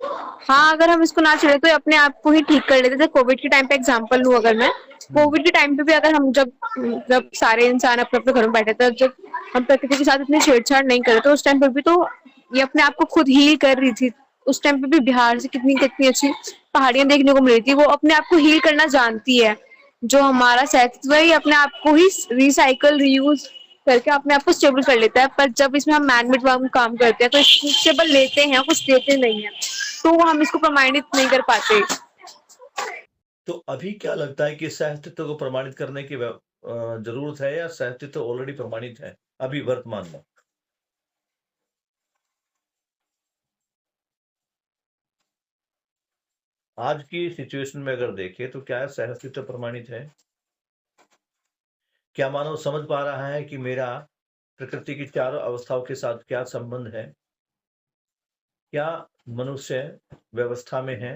हाँ, अगर हम इसको ना छेड़े तो ये अपने आप को ही ठीक कर लेते थे। कोविड के टाइम पे एग्जांपल लूं अगर मैं, कोविड के टाइम पे भी अगर हम जब सारे इंसान अपने अपने घरों में बैठे थे, जब हम प्रकृति के साथ इतनी छेड़छाड़ नहीं करे, तो उस टाइम पे भी तो ये अपने आप को खुद हील कर रही थी। उस टाइम पे भी बिहार से कितनी कितनी अच्छी पहाड़ियां देखने को मिल रही थी। वो अपने आप को हील करना जानती है। जो हमारा सहस्तित्व है, ये अपने आप को ही रिसाइकल, रीयूज करके अपने आप को स्टेबल कर लेता है। पर जब इसमें हम मैनमेड काम करते हैं तो स्टेबल लेते हैं, कुछ देते नहीं है, तो हम इसको प्रमाणित नहीं कर पाते। तो अभी क्या लगता है कि सह अस्तित्व को प्रमाणित करने की जरूरत है, या सह अस्तित्व ऑलरेडी प्रमाणित है अभी वर्तमान में? आज की सिचुएशन में अगर देखें तो क्या सह अस्तित्व प्रमाणित है? क्या मानव समझ पा रहा है कि मेरा प्रकृति की चारों अवस्थाओं के साथ क्या संबंध है? क्या मनुष्य व्यवस्था में है?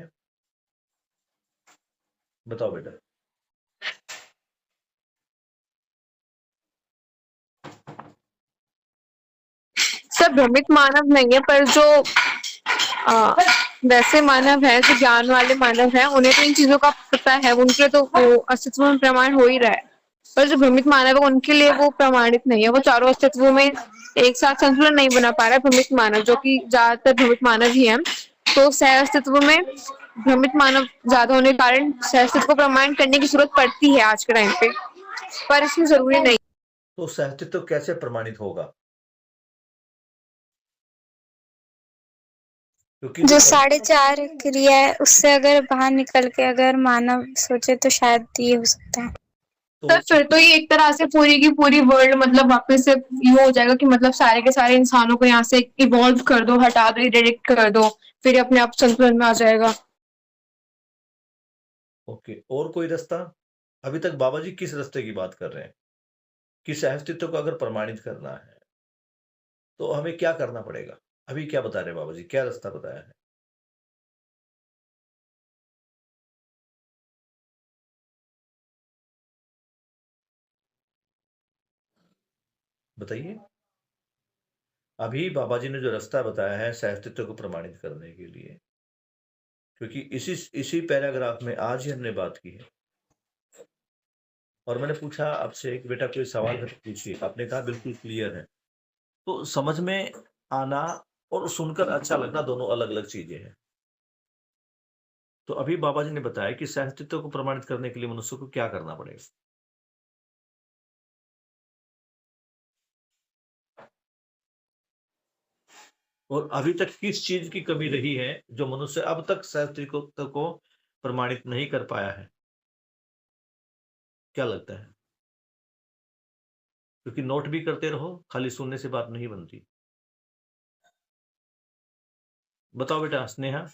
बताओ बेटा। सब भ्रमित मानव नहीं है, पर जो वैसे मानव है, जो ज्ञान वाले मानव है, उन्हें तो इन चीजों का पता है, उनके तो वो अस्तित्व में प्रमाण हो ही रहा है। पर जो भ्रमित मानव है उनके लिए वो प्रमाणित नहीं है। वो चारों अस्तित्वों में एक साथ संतुलन नहीं बना पा रहा है। भ्रमित मानव, जो कि ज्यादातर भ्रमित मानव ही है, तो सह अस्तित्व में भ्रमित मानव ज्यादा होने के कारण सह अस्तित्व को प्रमाणित करने की जरूरत पड़ती है आज के टाइम पे, पर इसमें जरूरी नहीं। तो सह अस्तित्व कैसे प्रमाणित होगा? क्योंकि जो देखो 4.5 क्रिया है उससे अगर बाहर निकल के अगर मानव सोचे तो शायद ये हो सकता है। सर तो फिर तो ये एक तरह से पूरी की पूरी वर्ल्ड मतलब वापस से ये हो जाएगा कि मतलब सारे के सारे इंसानों को यहाँ से इवॉल्व कर दो, हटा दो, इरेडिक्ट कर दो, फिर ये अपने आप संतुलन में आ जाएगा। ओके, और कोई रास्ता? अभी तक बाबा जी किस रास्ते की बात कर रहे हैं? किस अस्तित्व को अगर प्रमाणित करना है तो हमें क्या करना पड़ेगा? अभी क्या बता रहे हैं बाबा जी, क्या रास्ता बताया है? बताइए। अभी बाबा जी ने जो रास्ता बताया है सहअस्तित्व को प्रमाणित करने के लिए, क्योंकि इसी पैराग्राफ में आज ही हमने बात की है। और मैंने पूछा आपसे कि बेटा कोई सवाल है तो पूछिए, आपने कहा बिल्कुल क्लियर है। तो समझ में आना और सुनकर अच्छा लगना दोनों अलग अलग चीजें हैं। तो अभी बाबा जी ने बताया कि सहअस्तित्व को प्रमाणित करने के लिए मनुष्य को क्या करना पड़ेगा। और अभी तक किस चीज की कमी रही है जो मनुष्य अब तक सहअस्तित्व को प्रमाणित नहीं कर पाया है? क्या लगता है? क्योंकि नोट भी करते रहो, खाली सुनने से बात नहीं बनती। बताओ बेटा स्नेहा।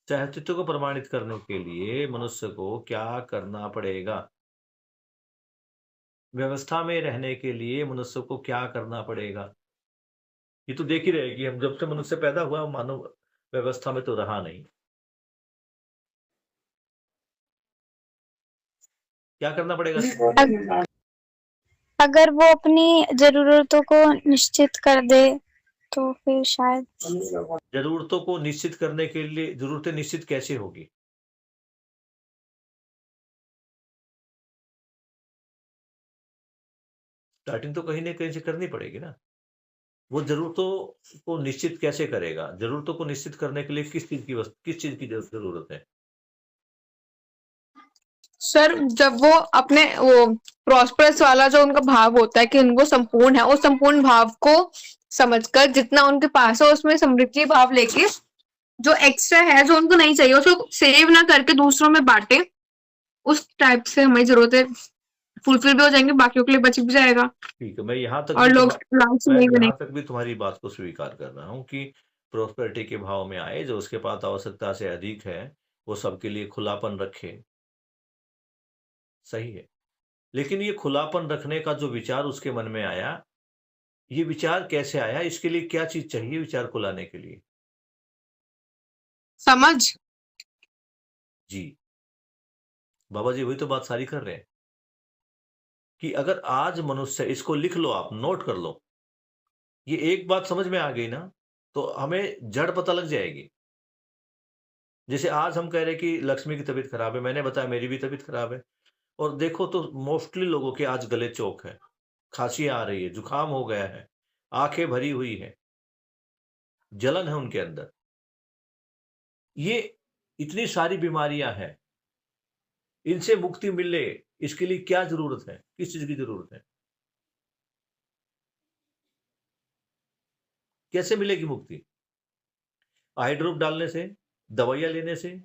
सहअस्तित्व को प्रमाणित करने के लिए मनुष्य को क्या करना पड़ेगा? व्यवस्था में रहने के लिए मनुष्य को क्या करना पड़ेगा? ये तो देख ही रहे कि हम जब से मनुष्य पैदा हुआ मानव व्यवस्था में तो रहा नहीं। क्या करना पड़ेगा? अगर वो अपनी जरूरतों को निश्चित कर दे तो फिर शायद जरूरतों को निश्चित करने के लिए जरूरतें निश्चित कैसे होगी? स्टार्टिंग तो कहीं ना कहीं से करनी पड़ेगी ना। वो जरूरतों को निश्चित कैसे करेगा? जरूरतों को निश्चित करने के लिए किस चीज की जरूरत है? सर जब वो अपने वो प्रॉस्परस वाला जो उनका भाव होता है कि उनको संपूर्ण है, उस संपूर्ण भाव को समझकर जितना उनके पास है उसमें समृद्धि भाव लेके जो एक्स्ट्रा है जो उनको नहीं चाहिए उसको सेव ना करके दूसरों में बांटे, उस टाइप से हमारी जरूरतें फुलफिल भी हो जाएंगी, बाकियों के लिए बच भी जाएगा ठीक है, मैं यहाँ तक और भी लोग लालची मैं नहीं यहाँ बनेंगे। तक भी तुम्हारी बात को स्वीकार कर रहा हूँ कि प्रोस्पेरिटी के भाव में आए, जो उसके पास आवश्यकता से अधिक है वो सबके लिए खुलापन रखे। सही है, लेकिन ये खुलापन रखने का जो विचार उसके मन में आया, ये विचार कैसे आया? इसके लिए क्या चीज चाहिए विचार को लाने के लिए? समझ। जी, बाबा जी वही तो बात सारी कर रहे हैं कि अगर आज मनुष्य, इसको लिख लो, आप नोट कर लो, ये एक बात समझ में आ गई ना तो हमें जड़ पता लग जाएगी। जैसे आज हम कह रहे हैं कि लक्ष्मी की तबीयत खराब है, मैंने बताया मेरी भी तबीयत खराब है, और देखो तो मोस्टली लोगों के आज गले चौक है, खांसी आ रही है, जुकाम हो गया है, आंखें भरी हुई है, जलन है उनके अंदर। ये इतनी सारी बीमारियां हैं, इनसे मुक्ति मिले इसके लिए क्या जरूरत है? किस चीज की जरूरत है? कैसे मिलेगी मुक्ति? आई ड्रॉप डालने से, दवाइयां लेने से,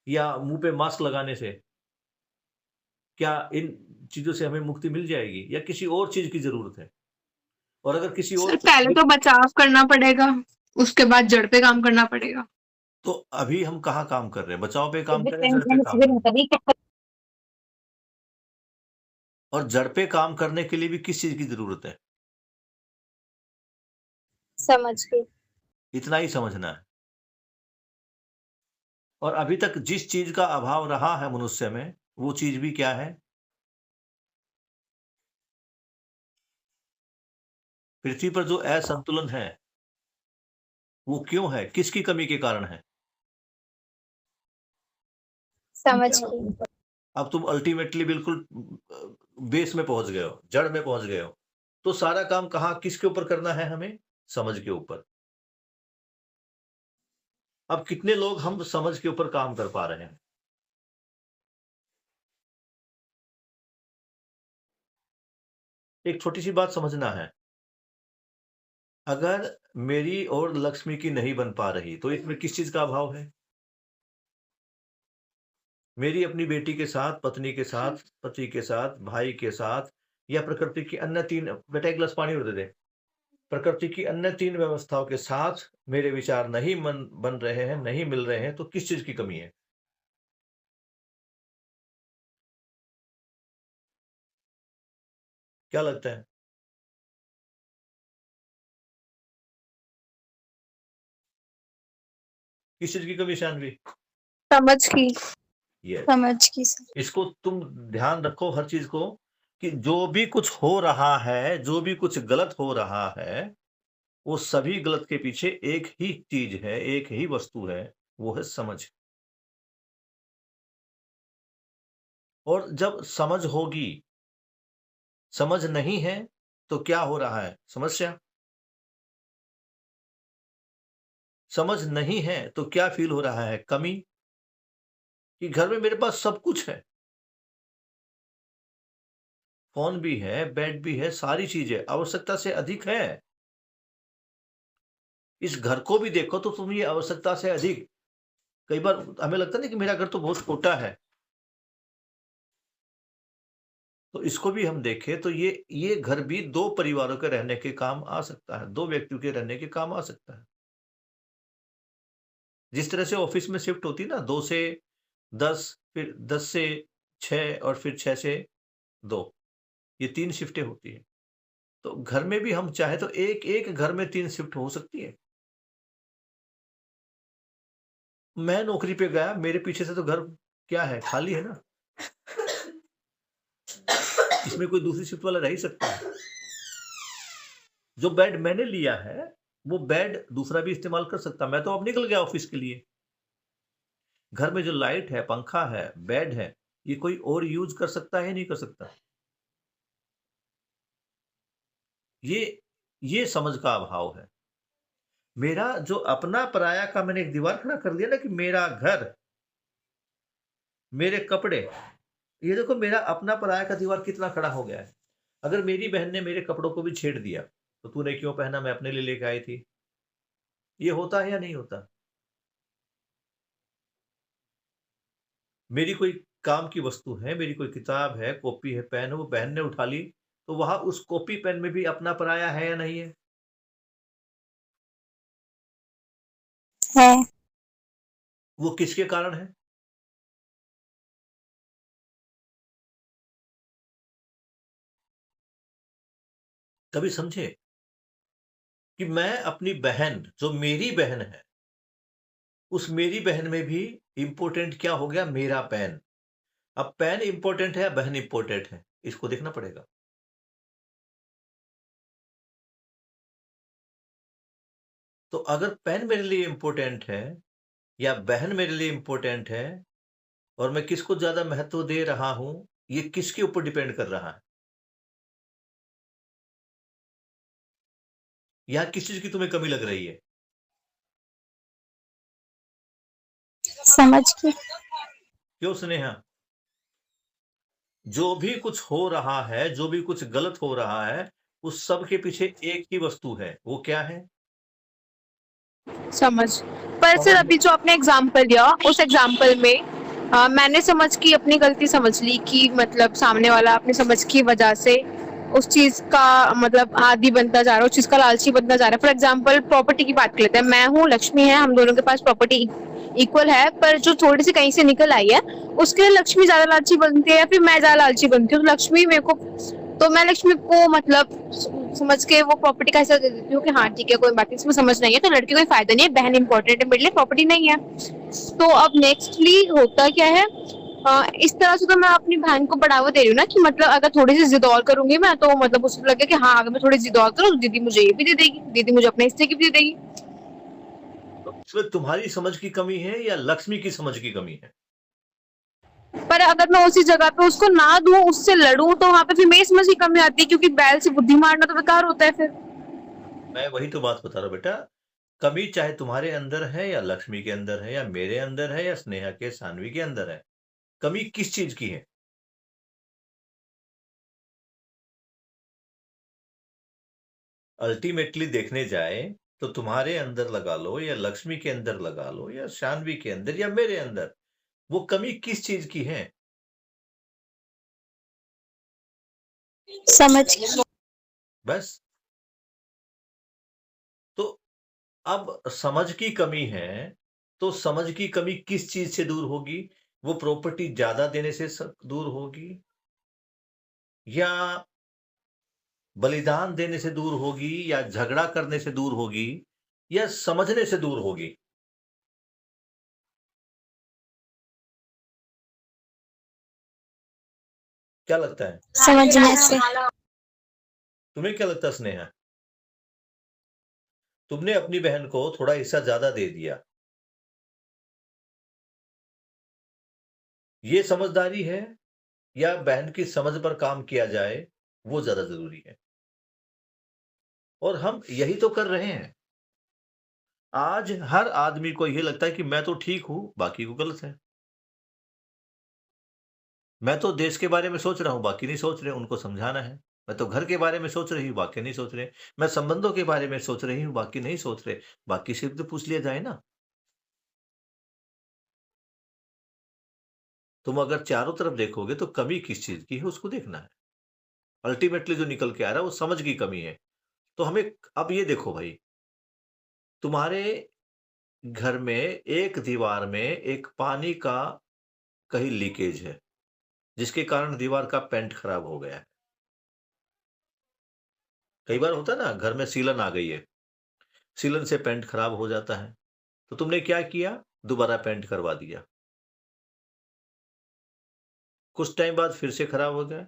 या मुंह पे मास्क लगाने से? क्या इन चीजों से हमें मुक्ति मिल जाएगी या किसी और चीज की जरूरत है? और अगर किसी सर और पहले तो बचाव करना पड़ेगा, उसके बाद जड़ पे काम करना पड़ेगा। तो अभी हम कहाँ काम कर रहे हैं? बचाव पे काम कर रहे हैं, जड़ पे काम कर रहे हैं? और जड़ पे काम करने के लिए भी किस चीज की जरूरत है? समझ गई। इतना ही समझना है। और अभी तक जिस चीज का अभाव रहा है मनुष्य में, वो चीज भी क्या है? पृथ्वी पर जो असंतुलन है वो क्यों है? किसकी कमी के कारण है? समझ गई। अब तुम अल्टीमेटली बिल्कुल बेस में पहुंच गए हो, जड़ में पहुंच गए हो। तो सारा काम कहाँ किसके ऊपर करना है? हमें समझ के ऊपर। अब कितने लोग हम समझ के ऊपर काम कर पा रहे हैं? एक छोटी सी बात समझना है, अगर मेरी और लक्ष्मी की नहीं बन पा रही तो इसमें किस चीज का अभाव है? मेरी अपनी बेटी के साथ, पत्नी के साथ, पति के साथ, भाई के साथ, या प्रकृति की अन्य तीन, बेटा एक गिलास पानी और दे दे, प्रकृति की अन्य तीन व्यवस्थाओं के साथ मेरे विचार नहीं बन रहे हैं, नहीं मिल रहे हैं, तो किस चीज की कमी है? क्या लगता है? किस चीज की कमी शानवी? समझ की। ये समझ की सर। इसको तुम ध्यान रखो हर चीज को, कि जो भी कुछ हो रहा है, जो भी कुछ गलत हो रहा है, वो सभी गलत के पीछे एक ही चीज है, एक ही वस्तु है, वो है समझ। और जब समझ होगी, समझ नहीं है तो क्या हो रहा है? समस्या। समझ नहीं है तो क्या फील हो रहा है? कमी। कि घर में मेरे पास सब कुछ है, फोन भी है, बेड भी है, सारी चीजें आवश्यकता से अधिक है। इस घर को भी देखो तो तुम ये आवश्यकता से अधिक, कई बार हमें लगता है ना कि मेरा घर तो बहुत छोटा है, तो इसको भी हम देखें तो ये घर भी दो परिवारों के रहने के काम आ सकता है, दो व्यक्तियों के रहने के काम आ सकता है। जिस तरह से ऑफिस में शिफ्ट होती है ना, 2 से 10, फिर 10 से 6 और फिर 6 से 2, ये 3 शिफ्टें होती है। तो घर में भी हम चाहे तो एक घर में 3 शिफ्ट हो सकती है। मैं नौकरी पे गया, मेरे पीछे से तो घर क्या है, खाली है ना। इसमें कोई दूसरी शिफ्ट वाला रह ही सकता है। जो बेड मैंने लिया है, वो बेड दूसरा भी इस्तेमाल कर सकता। मैं तो अब निकल गया ऑफिस के लिए। घर में जो लाइट है, पंखा है, बेड है, ये कोई और यूज कर सकता है, नहीं कर सकता? ये समझ का अभाव है। मेरा जो अपना पराया का मैंने एक दीवार खड़ा कर दिया ना, कि मेरा घर, मेरे कपड़े, ये देखो मेरा अपना पराया का दीवार कितना खड़ा हो गया है। अगर मेरी बहन ने मेरे कपड़ों को भी छेड़ दिया, तो तूने क्यों पहना, मैं अपने लिए लेके आई थी, ये होता है या नहीं होता? मेरी कोई काम की वस्तु है, मेरी कोई किताब है, कॉपी है, पेन है, वो बहन ने उठा ली, तो वहां उस कॉपी पेन में भी अपना पराया है या नहीं है? है। वो किसके कारण है? कभी समझे कि मैं अपनी बहन, जो मेरी बहन है, उस मेरी बहन में भी इंपॉर्टेंट क्या हो गया? मेरा पेन। अब पेन इंपॉर्टेंट है या बहन इंपॉर्टेंट है, इसको देखना पड़ेगा। तो अगर पेन मेरे लिए इंपॉर्टेंट है या बहन मेरे लिए इंपॉर्टेंट है, और मैं किसको ज्यादा महत्व दे रहा हूं, ये किसके ऊपर डिपेंड कर रहा है? यहाँ किस चीज की तुम्हें कमी लग रही है? समझ की। क्यों स्नेहा? जो भी कुछ हो रहा है, जो भी कुछ गलत हो रहा है, उस सब के पीछे एक ही वस्तु है, वो क्या है? समझ। पर सर समझ। अभी जो आपने एग्जाम्पल दिया, उस एग्जाम्पल में मैंने समझ की अपनी गलती समझ ली कि मतलब सामने वाला अपनी समझ की वजह से उस चीज का मतलब आदी बनता जा रहा है, उस चीज का लालची बनता जा रहा है। फॉर एग्जाम्पल प्रॉपर्टी की बात कर लेते हैं, मैं हूँ, लक्ष्मी है, हम दोनों के पास प्रॉपर्टी इक्वल है, पर जो थोड़ी सी कहीं से निकल आई है उसके लिए लक्ष्मी ज्यादा लालची बनती है या फिर मैं ज्यादा लालची बनती हूँ, तो लक्ष्मी मेरे को, तो मैं लक्ष्मी को मतलब समझ के वो प्रॉपर्टी का हिस्सा दे देती हूँ कि हाँ ठीक है कोई बात नहीं, इसमें समझ नहीं है तो लड़की कोई फायदा नहीं है, बहन इंपॉर्टेंट है मेरे लिए, प्रॉपर्टी नहीं है। तो अब नेक्स्टली होता क्या है, इस तरह से तो मैं अपनी बहन को बढ़ावा दे रही हूँ ना, कि मतलब अगर थोड़ी सी जिद और करूंगी मैं तो मतलब उसको लगे कि हाँ अगर मैं थोड़ी जिद और करूँ तो दीदी मुझे ये भी दे देगी, दीदी मुझे अपने हिस्से की भी दे देगी। तो इसमें तुम्हारी समझ की कमी है या लक्ष्मी की समझ की कमी है? पर अगर मैं उसी जगह पे उसको ना दूं, उससे लड़ूं, तो वहां पे फिर मेरी समझ की कमी आती है, क्योंकि बैल से बुद्धि मारना तो बेकार होता है फिर। मैं वही तो बात बता रहा हूं बेटा। कमी चाहे तुम्हारे अंदर है या लक्ष्मी के अंदर है या मेरे अंदर है या स्नेहा के, सानवी के अंदर है, कमी किस चीज की है? अल्टीमेटली देखने जाए तो तुम्हारे अंदर लगा लो या लक्ष्मी के अंदर लगा लो या शानवी के अंदर या मेरे अंदर, वो कमी किस चीज की है? समझ की। बस। तो अब समझ की कमी है, तो समझ की कमी किस चीज से दूर होगी? वो प्रॉपर्टी ज्यादा देने से दूर होगी, या बलिदान देने से दूर होगी, या झगड़ा करने से दूर होगी, या समझने से दूर होगी? क्या लगता है? समझने से। तुम्हें क्या लगता है स्नेहा? तुमने अपनी बहन को थोड़ा हिस्सा ज्यादा दे दिया, ये समझदारी है, या बहन की समझ पर काम किया जाए वो ज्यादा जरूरी है? और हम यही तो कर रहे हैं। आज हर आदमी को ये लगता है कि मैं तो ठीक हूं, बाकी को गलत है। मैं तो देश के बारे में सोच रहा हूं, बाकी नहीं सोच रहे, उनको समझाना है। मैं तो घर के बारे में सोच रही हूं, बाकी नहीं सोच रहे। मैं संबंधों के बारे में सोच रही हूं, बाकी नहीं सोच रहे। बाकी सिर्फ तो पूछ लिया जाए ना। तुम अगर चारों तरफ देखोगे तो कमी किस चीज की है उसको देखना है। अल्टीमेटली जो निकल के आ रहा है वो समझ की कमी है। तो हमें अब ये देखो भाई, तुम्हारे घर में एक दीवार में एक पानी का कहीं लीकेज है, जिसके कारण दीवार का पेंट खराब हो गया है। कई बार होता है ना, घर में सीलन आ गई है, सीलन से पेंट खराब हो जाता है, तो तुमने क्या किया? दोबारा पेंट करवा दिया। कुछ टाइम बाद फिर से खराब हो गया,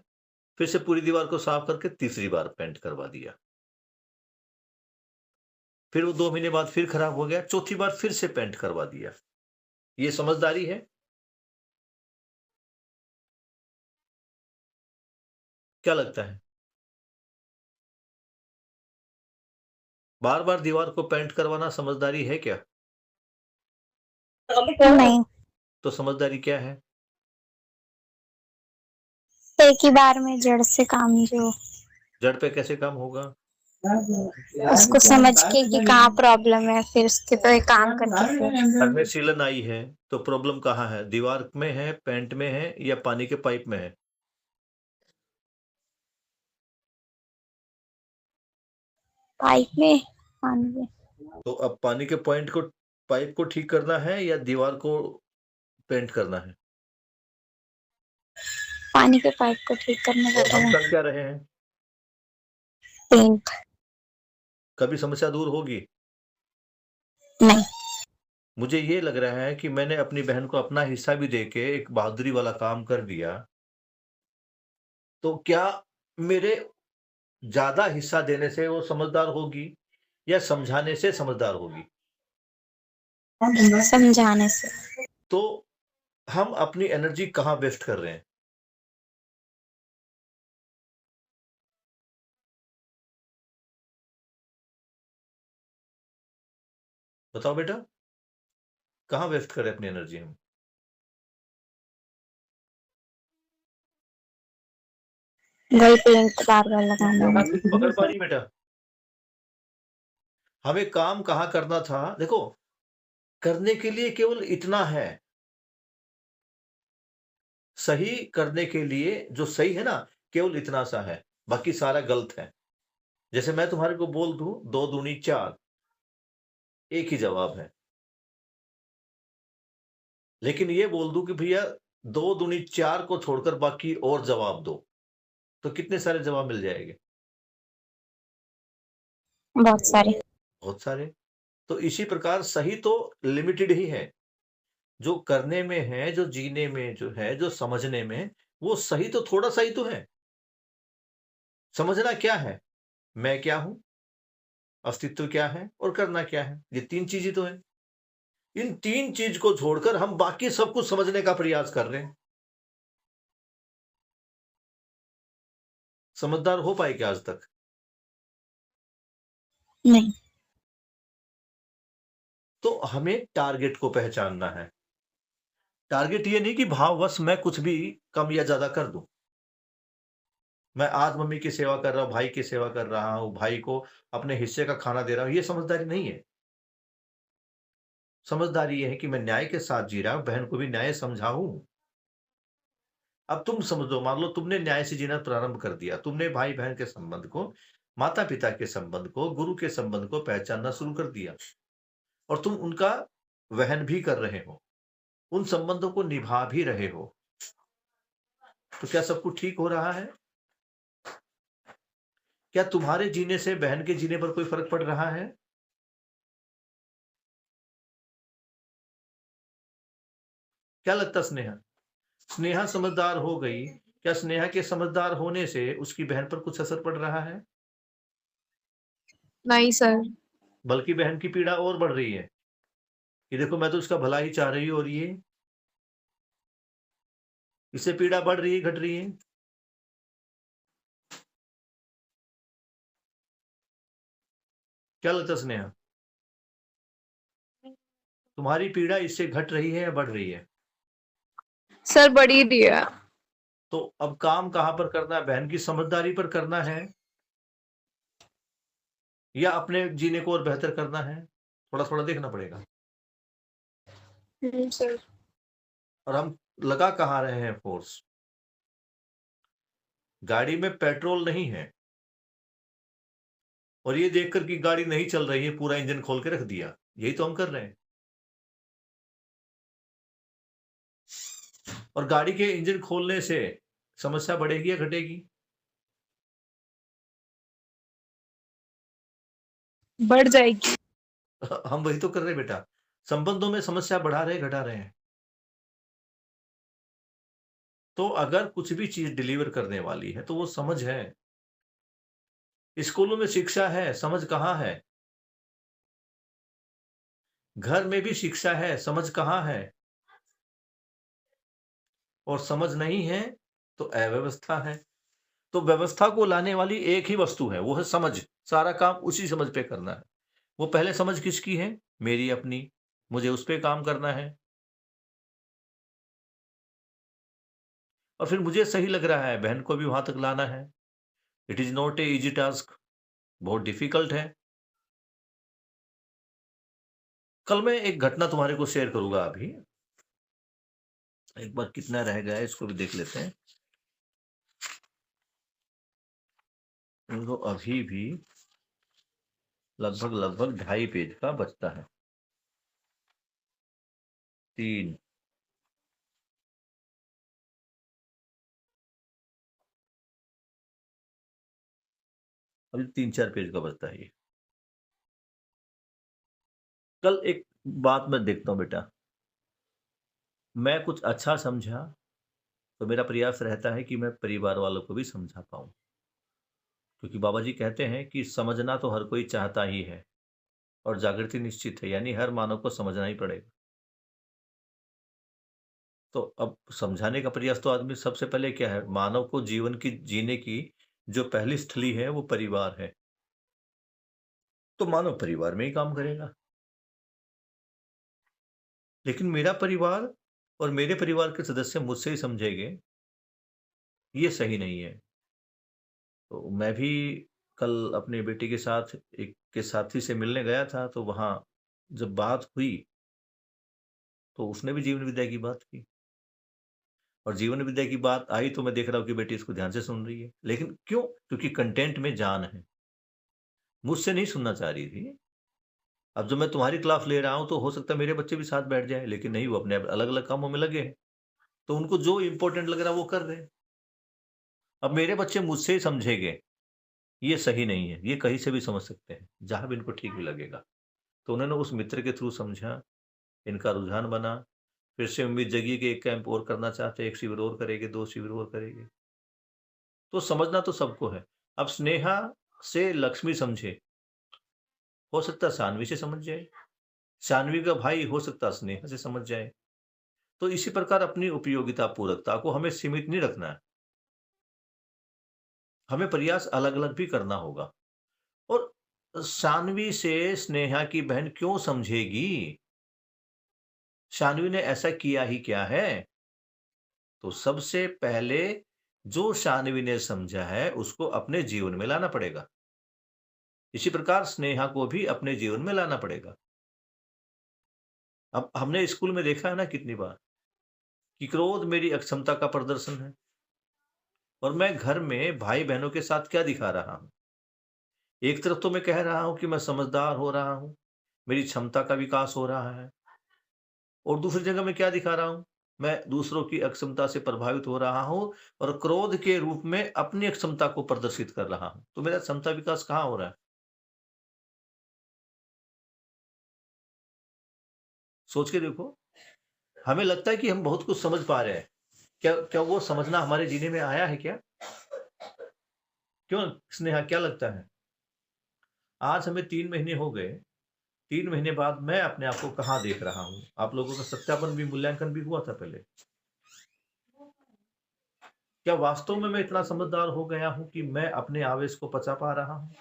फिर से पूरी दीवार को साफ करके तीसरी बार पेंट करवा दिया। फिर वो 2 महीने बाद फिर खराब हो गया, चौथी बार फिर से पेंट करवा दिया। ये समझदारी है? क्या लगता है? बार बार दीवार को पेंट करवाना समझदारी है क्या? नहीं। तो समझदारी क्या है? एक ही बार में जड़ से काम जो, जड़ पे कैसे काम होगा? उसको समझ के कि कहाँ प्रॉब्लम है, फिर उसके पे काम करके फिर। घर में सीलन आई है तो प्रॉब्लम कहाँ है? दीवार में है, पेंट में है, या पानी के पाइप में है? पाइप में, पानी में। तो अब पानी के पॉइंट को, पाइप को ठीक करना है या दीवार को पेंट करना है? पानी के पाइप को ठीक करने और का हम कर क्या रहे हैं? पेंट। कभी समस्या दूर होगी? नहीं। मुझे ये लग रहा है कि मैंने अपनी बहन को अपना हिस्सा भी देके एक बहादुरी वाला काम कर दिया, तो क्या मेरे ज्यादा हिस्सा देने से वो समझदार होगी, या समझाने से समझदार होगी? समझाने से। तो हम अपनी एनर्जी कहाँ वेस्ट कर रहे हैं? बताओ बेटा, कहाँ वेस्ट कर रहे हैं अपनी एनर्जी हम? वही पेंट बार बार लगाना है। पकड़ पा रही बेटा? हमें काम कहाँ करना था? देखो, करने के लिए केवल इतना है, सही करने के लिए जो सही है ना, केवल इतना सा है, बाकी सारा गलत है। जैसे मैं तुम्हारे को बोल दूं 2 दूनी 4, एक ही जवाब है। लेकिन ये बोल दूं कि भैया 2 दूनी 4 को छोड़कर बाकी और जवाब दो, तो कितने सारे जवाब मिल जाएंगे? बहुत सारे। बहुत सारे। तो इसी प्रकार सही तो लिमिटेड ही है। जो करने में है, जो जीने में जो है, जो समझने में, वो सही तो थोड़ा सा ही तो है। समझना क्या है? मैं क्या हूं, अस्तित्व क्या है, और करना क्या है। ये 3 चीज ही तो है। इन 3 चीज को छोड़कर हम बाकी सब कुछ समझने का प्रयास कर रहे हैं। समझदार हो पाए क्या आज तक? नहीं। तो हमें टारगेट को पहचानना है। टारगेट ये नहीं कि भाववश मैं कुछ भी कम या ज्यादा कर दूं। मैं आज मम्मी की सेवा कर रहा हूँ, भाई की सेवा कर रहा हूँ, भाई को अपने हिस्से का खाना दे रहा हूँ, ये समझदारी नहीं है। समझदारी ये है कि मैं न्याय के साथ जी रहा हूँ, बहन को भी न्याय समझाऊँ। अब तुम समझो, मान लो तुमने न्याय से जीना प्रारंभ कर दिया, तुमने भाई-बहन के संबंध को, माता-पिता के संबंध को, गुरु के संबंध को पहचानना शुरू कर दिया और तुम उनका वहन भी कर रहे हो, उन संबंधों को निभा भी रहे हो। तो क्या सब कुछ ठीक हो रहा है? क्या तुम्हारे जीने से बहन के जीने पर कोई फ़र्क पड़ रहा है? क्या लगता स्नेहा? स्नेहा समझदार हो गई, क्या स्नेहा के समझदार होने से उसकी बहन पर कुछ असर पड़ रहा है? नहीं सर। बल्कि बहन की पीड़ा और बढ़ रही है, कि देखो मैं तो उसका भला ही चाह रही हूँ और ये इससे पीड़ा बढ़ रही है, घट रही है? क्या लगता है स्नेहा? तुम्हारी पीड़ा इससे घट रही है या बढ़ रही है? सर बढ़ी रही है। तो अब काम कहाँ पर करना है? बहन की समझदारी पर करना है या अपने जीने को और बेहतर करना है? थोड़ा-थोड़ा देखना पड़ेगा। सर। और हम लगा कहाँ रहे हैं फ़ोर्स? गाड़ी में पेट्रोल नहीं है और ये देखकर कि गाड़ी नहीं चल रही है, पूरा इंजन खोल के रख दिया। यही तो हम कर रहे हैं। और गाड़ी के इंजन खोलने से समस्या बढ़ेगी या घटेगी? बढ़ जाएगी। हम वही तो कर रहे हैं बेटा। संबंधों में समस्या बढ़ा रहे हैं, घटा रहे हैं। तो अगर कुछ भी चीज़ डिलीवर करने वाली है, तो वो समझ है। स्कूलों में शिक्षा है, समझ कहाँ है? घर में भी शिक्षा है, समझ कहाँ है? और समझ नहीं है, तो अव्यवस्था है। तो व्यवस्था को लाने वाली एक ही वस्तु है, वो है समझ। सारा काम उसी समझ पे करना है। वो पहले समझ किसकी है? मेरी अपनी। मुझे उस पे काम करना है। और फिर मुझे सही लग रहा है, बहन को भी वहाँ तक लाना है। It is not a easy task, बहुत डिफ़िकल्ट है। कल मैं एक घटना तुम्हारे को शेयर करूँगा अभी। एक बार कितना रह गया है, इसको भी देख लेते हैं। इनको अभी भी लगभग 2.5 पेज का बचता है। 3 अभी 3-4 पेज का बचता है ये। कल एक बात मैं देखता हूँ बेटा, मैं कुछ अच्छा समझा, तो मेरा प्रयास रहता है कि मैं परिवार वालों को भी समझा पाऊँ। क्योंकि बाबा जी कहते हैं कि समझना तो हर कोई चाहता ही है और जागृति निश्चित है, यानी हर मानव को समझना ही पड़ेगा। तो अब समझाने का प्रयास तो आदमी सबसे पहले क्या है, मानव को जीवन की जीने की जो पहली स्थली है वो परिवार है। तो मानव परिवार में ही काम करेगा। लेकिन मेरा परिवार और मेरे परिवार के सदस्य मुझसे ही समझेंगे, ये सही नहीं है। तो मैं भी कल अपनी बेटी के साथ एक के साथी से मिलने गया था, तो वहाँ जब बात हुई, तो उसने भी जीवन विद्या की बात की। और जीवन विद्या की बात आई तो मैं देख रहा हूँ कि बेटी इसको ध्यान से सुन रही है। लेकिन क्यों? क्योंकि कंटेंट में जान है। मुझसे नहीं सुनना चाह रही थी। अब जब मैं तुम्हारी क्लास ले रहा हूँ, तो हो सकता है मेरे बच्चे भी साथ बैठ जाएँ, लेकिन नहीं, वो अपने अलग-अलग कामों में लगे हैं। तो उनको जो इम्पोर्टेंट लग रहा है वो कर रहे हैं। अब मेरे बच्चे मुझसे ही समझेंगे, ये सही नहीं है। ये कहीं से भी समझ सकते हैं, जहाँ भी इनको ठीक भी लगेगा। तो उन्होंने उस मित्र के थ्रू समझा, इनका रुझान बना, फिर से उम्मीद जगी कि 1 कैंप और करना चाहते हैं, 1 शिविर और करेंगे, 2 शिविर और करेंगे। तो समझना तो सबको है। अब स्नेहा से लक्ष्मी समझे, हो सकता है सान्वी से समझ जाए। सान्वी का भाई हो सकता है स्नेहा से समझ जाए। तो इसी प्रकार अपनी उपयोगिता पूरकता को हमें सीमित नहीं रखना है। हमें प्रयास अलग-अलग भी करना होगा। और सान्वी से स्नेहा की बहन क्यों समझेगी? सान्वी ने ऐसा किया ही क्या है? तो सबसे पहले जो शान्वी ने समझा है उसको अपने जीवन में लाना पड़ेगा। इसी प्रकार स्नेहा को भी अपने जीवन में लाना पड़ेगा। अब हमने स्कूल में देखा है ना कितनी बार कि क्रोध मेरी अक्षमता का प्रदर्शन है, और मैं घर में भाई बहनों के साथ क्या दिखा रहा हूं? एक तरफ तो मैं कह रहा हूं कि मैं समझदार हो रहा हूं, मेरी क्षमता का विकास हो रहा है, और दूसरी जगह मैं क्या दिखा रहा हूं? मैं दूसरों की अक्षमता से प्रभावित हो रहा हूं और क्रोध के रूप में अपनी अक्षमता को प्रदर्शित कर रहा हूं। तो मेरा क्षमता विकास कहां हो रहा है? सोच के देखो। हमें लगता है कि हम बहुत कुछ समझ पा रहे हैं। क्या क्या वो समझना हमारे जीने में आया है क्या? क्यों स्नेहा, क्या लगता है? आज हमें 3 महीने हो गए। 3 महीने बाद मैं अपने आप को कहाँ देख रहा हूँ? आप लोगों का सत्यापन भी, मूल्यांकन भी हुआ था पहले। क्या वास्तव में मैं इतना समझदार हो गया हूँ कि मैं अपने आवेश को पचा पा रहा हूँ?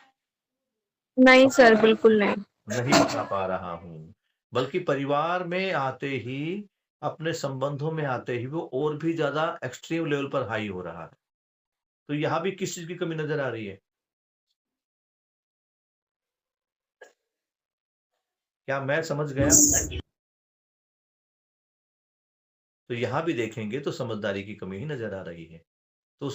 नहीं सर, बिल्कुल नहीं। नहीं पचा पा रहा हूँ। बल्कि परिवार में आते ही, अपने संबंधों में आते ही वो और भी ज़्यादा एक्सट्रीम लेवल पर हाई हो रहा है। तो यहाँ भी किस चीज़ की कमी नज़र आ रही है? क्या मैं समझ गया? तो यहाँ भी देखेंगे तो समझदारी की कमी ही नज़र आ रही है। तो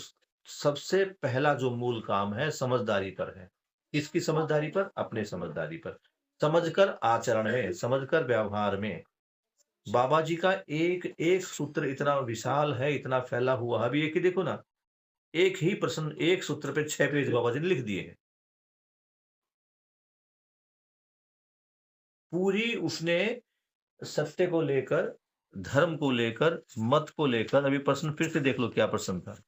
सबसे पहला जो मूल काम है समझदारी पर है। किसकी समझदारी पर? अपने समझदारी पर। समझकर आचरण में, समझकर व्यवहार में। बाबा जी का एक एक सूत्र इतना विशाल है, इतना फैला हुआ है। अभी एक ही देखो ना, एक ही प्रश्न, एक सूत्र पे 6 पेज बाबा जी ने लिख दिए हैं। पूरी उसने सत्य को लेकर, धर्म को लेकर, मत को लेकर। अभी प्रश्न फिर से देख लो, क्या प्रश्न था?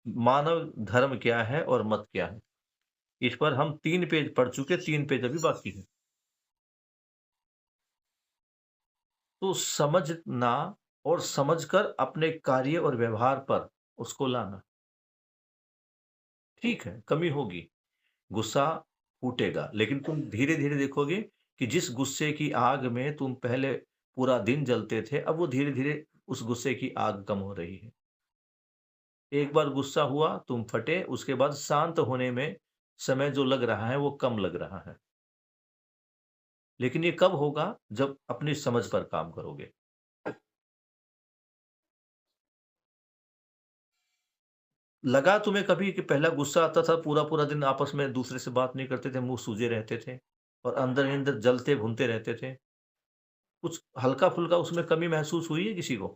मानव धर्म क्या है और मत क्या है? इस पर हम 3 पेज पढ़ चुके, 3 पेज अभी बाकी है। तो समझना और समझकर अपने कार्य और व्यवहार पर उसको लाना। ठीक है, कमी होगी, गुस्सा फूटेगा, लेकिन तुम धीरे-धीरे देखोगे कि जिस गुस्से की आग में तुम पहले पूरा दिन जलते थे, अब वो धीरे-धीरे उस गुस्से की आग कम हो रही है। एक बार गुस्सा हुआ, तुम फटे, उसके बाद शांत होने में समय जो लग रहा है, वो कम लग रहा है। लेकिन ये कब होगा? जब अपनी समझ पर काम करोगे। लगा तुम्हें कभी कि पहला गुस्सा आता था, पूरा-पूरा दिन आपस में दूसरे से बात नहीं करते थे, मुँह सूजे रहते थे और अंदर ही अंदर जलते भूनते रहते थे? कुछ हल्का-फुल्का उसमें कमी महसूस हुई है किसी को?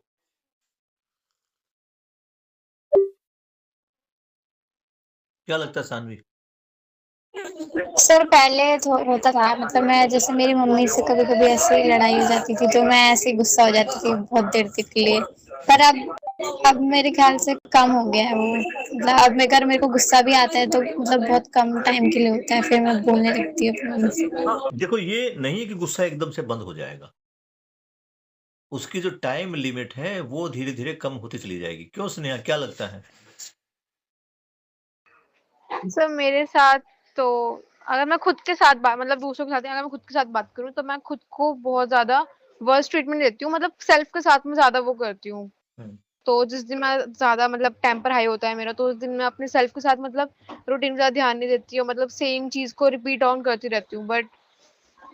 क्या लगता है सान्वी? सर पहले तो होता था, मतलब मैं जैसे मेरी मम्मी से कभी कभी ऐसे लड़ाई हो जाती थी तो मैं ऐसे गुस्सा हो जाती थी बहुत देर तक के लिए। पर अब मेरे ख्याल से कम हो गया है वो। मतलब अब अगर मेरे को गुस्सा भी आता है तो मतलब बहुत कम टाइम के लिए होता है, फिर मैं बोलने लगती हूँ अपनी मम्मी से। हाँ, देखो ये नहीं है कि गुस्सा एकदम से बंद हो जाएगा। उसकी जो टाइम लिमिट है, वो धीरे-धीरे कम होती चली जाएगी। क्यों स्नेहा, क्या लगता है? सर मेरे साथ तो, अगर मैं खुद के साथ बात, मतलब दूसरों के साथ नहीं, अगर मैं खुद के साथ बात करूँ तो मैं खुद को बहुत ज़्यादा वर्स्ट ट्रीटमेंट देती हूँ, मतलब सेल्फ के साथ में ज़्यादा वो करती हूँ। हुँ। तो जिस दिन मैं ज़्यादा मतलब टेम्पर हाई होता है मेरा, तो उस दिन मैं अपने सेल्फ के साथ मतलब रूटीन पे ज़्यादा ध्यान नहीं देती हूँ, मतलब सेम चीज़ को रिपीट ऑन करती रहती हूँ। बट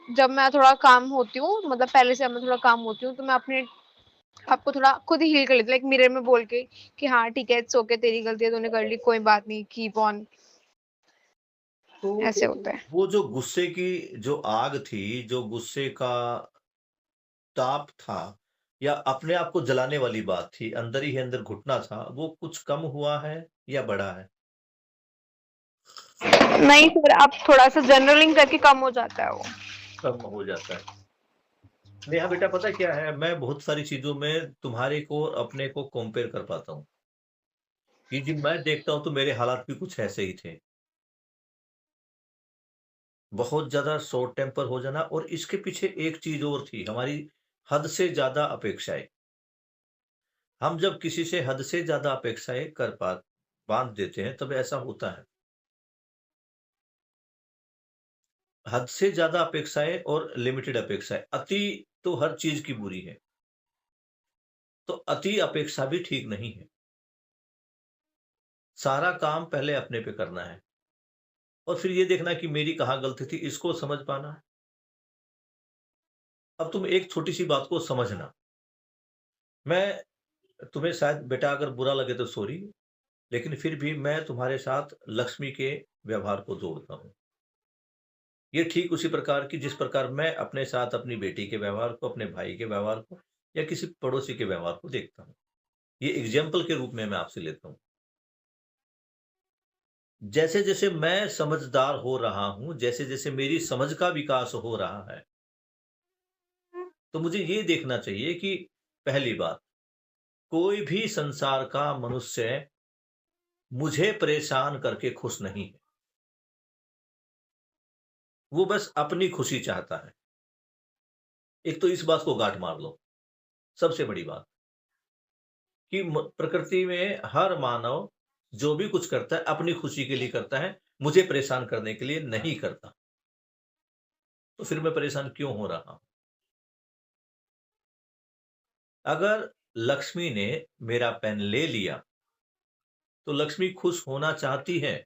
जब मैं थोड़ा काम होती हूँ, मतलब पहले से मैं थोड़ा काम होती हूँ, तो मैं अपने आपको थोड़ा खुद ही हील कर लेती हूँ, लाइक मिरर में बोल के कि हाँ ठीक है, इट्स ओके, तेरी गलती है, तूने कर ली, कोई बात नहीं, कीप ऑन। तो ऐसे होता है। वो जो गुस्से की जो आग थी, जो गुस्से का ताप था, या अपने आप को जलाने वाली बात थी, अंदर ही अंदर घुटना था, वो कुछ कम हुआ है या बढ़ा है? नहीं सर, अब थोड़ा सा जर्नलिंग करके कम हो जाता है वो। कम हो जाता है। नेहा बेटा, पता है क्या है, मैं बहुत सारी चीज़ों में तुम्हारे को और अपने को कंपेयर कर पाता हूँ। कि जब मैं देखता हूँ तो मेरे हालात भी कुछ ऐसे ही थे। बहुत ज़्यादा शॉर्ट टेम्पर हो जाना, और इसके पीछे एक चीज़ और थी, हमारी हद से ज़्यादा अपेक्षाएँ। हम जब किसी से हद से ज़्यादा अपेक्षाएँ बाँध देते हैं, तब ऐसा होता है। हद से ज़्यादा अपेक्षाएँ और लिमिटेड अपेक्षाएँ, अति तो हर चीज़ की बुरी है। तो अति अपेक्षा भी ठीक नहीं है। सारा काम पहले अपने पे करना है और फिर ये देखना कि मेरी कहाँ गलती थी, इसको समझ पाना है। अब तुम एक छोटी-सी बात को समझना, मैं तुम्हें शायद बेटा अगर बुरा लगे तो सॉरी, लेकिन फिर भी मैं तुम्हारे साथ लक्ष्मी के व्यवहार को जोड़ता हूँ। ये ठीक उसी प्रकार की जिस प्रकार मैं अपने साथ अपनी बेटी के व्यवहार को, अपने भाई के व्यवहार को या किसी पड़ोसी के व्यवहार को देखता हूँ। ये एग्ज़ाम्पल के रूप में मैं आपसे लेता हूँ। जैसे-जैसे मैं समझदार हो रहा हूँ, जैसे-जैसे मेरी समझ का विकास हो रहा है, तो मुझे ये देखना चाहिए कि पहली बात, कोई भी संसार का मनुष्य मुझे परेशान करके खुश नहीं है। वो बस अपनी खुशी चाहता है। एक तो इस बात को गाँठ मार लो, सबसे बड़ी बात कि प्रकृति में हर मानव जो भी कुछ करता है अपनी खुशी के लिए करता है, मुझे परेशान करने के लिए नहीं करता। तो फिर मैं परेशान क्यों हो रहा हूँ? अगर लक्ष्मी ने मेरा पेन ले लिया, तो लक्ष्मी खुश होना चाहती है,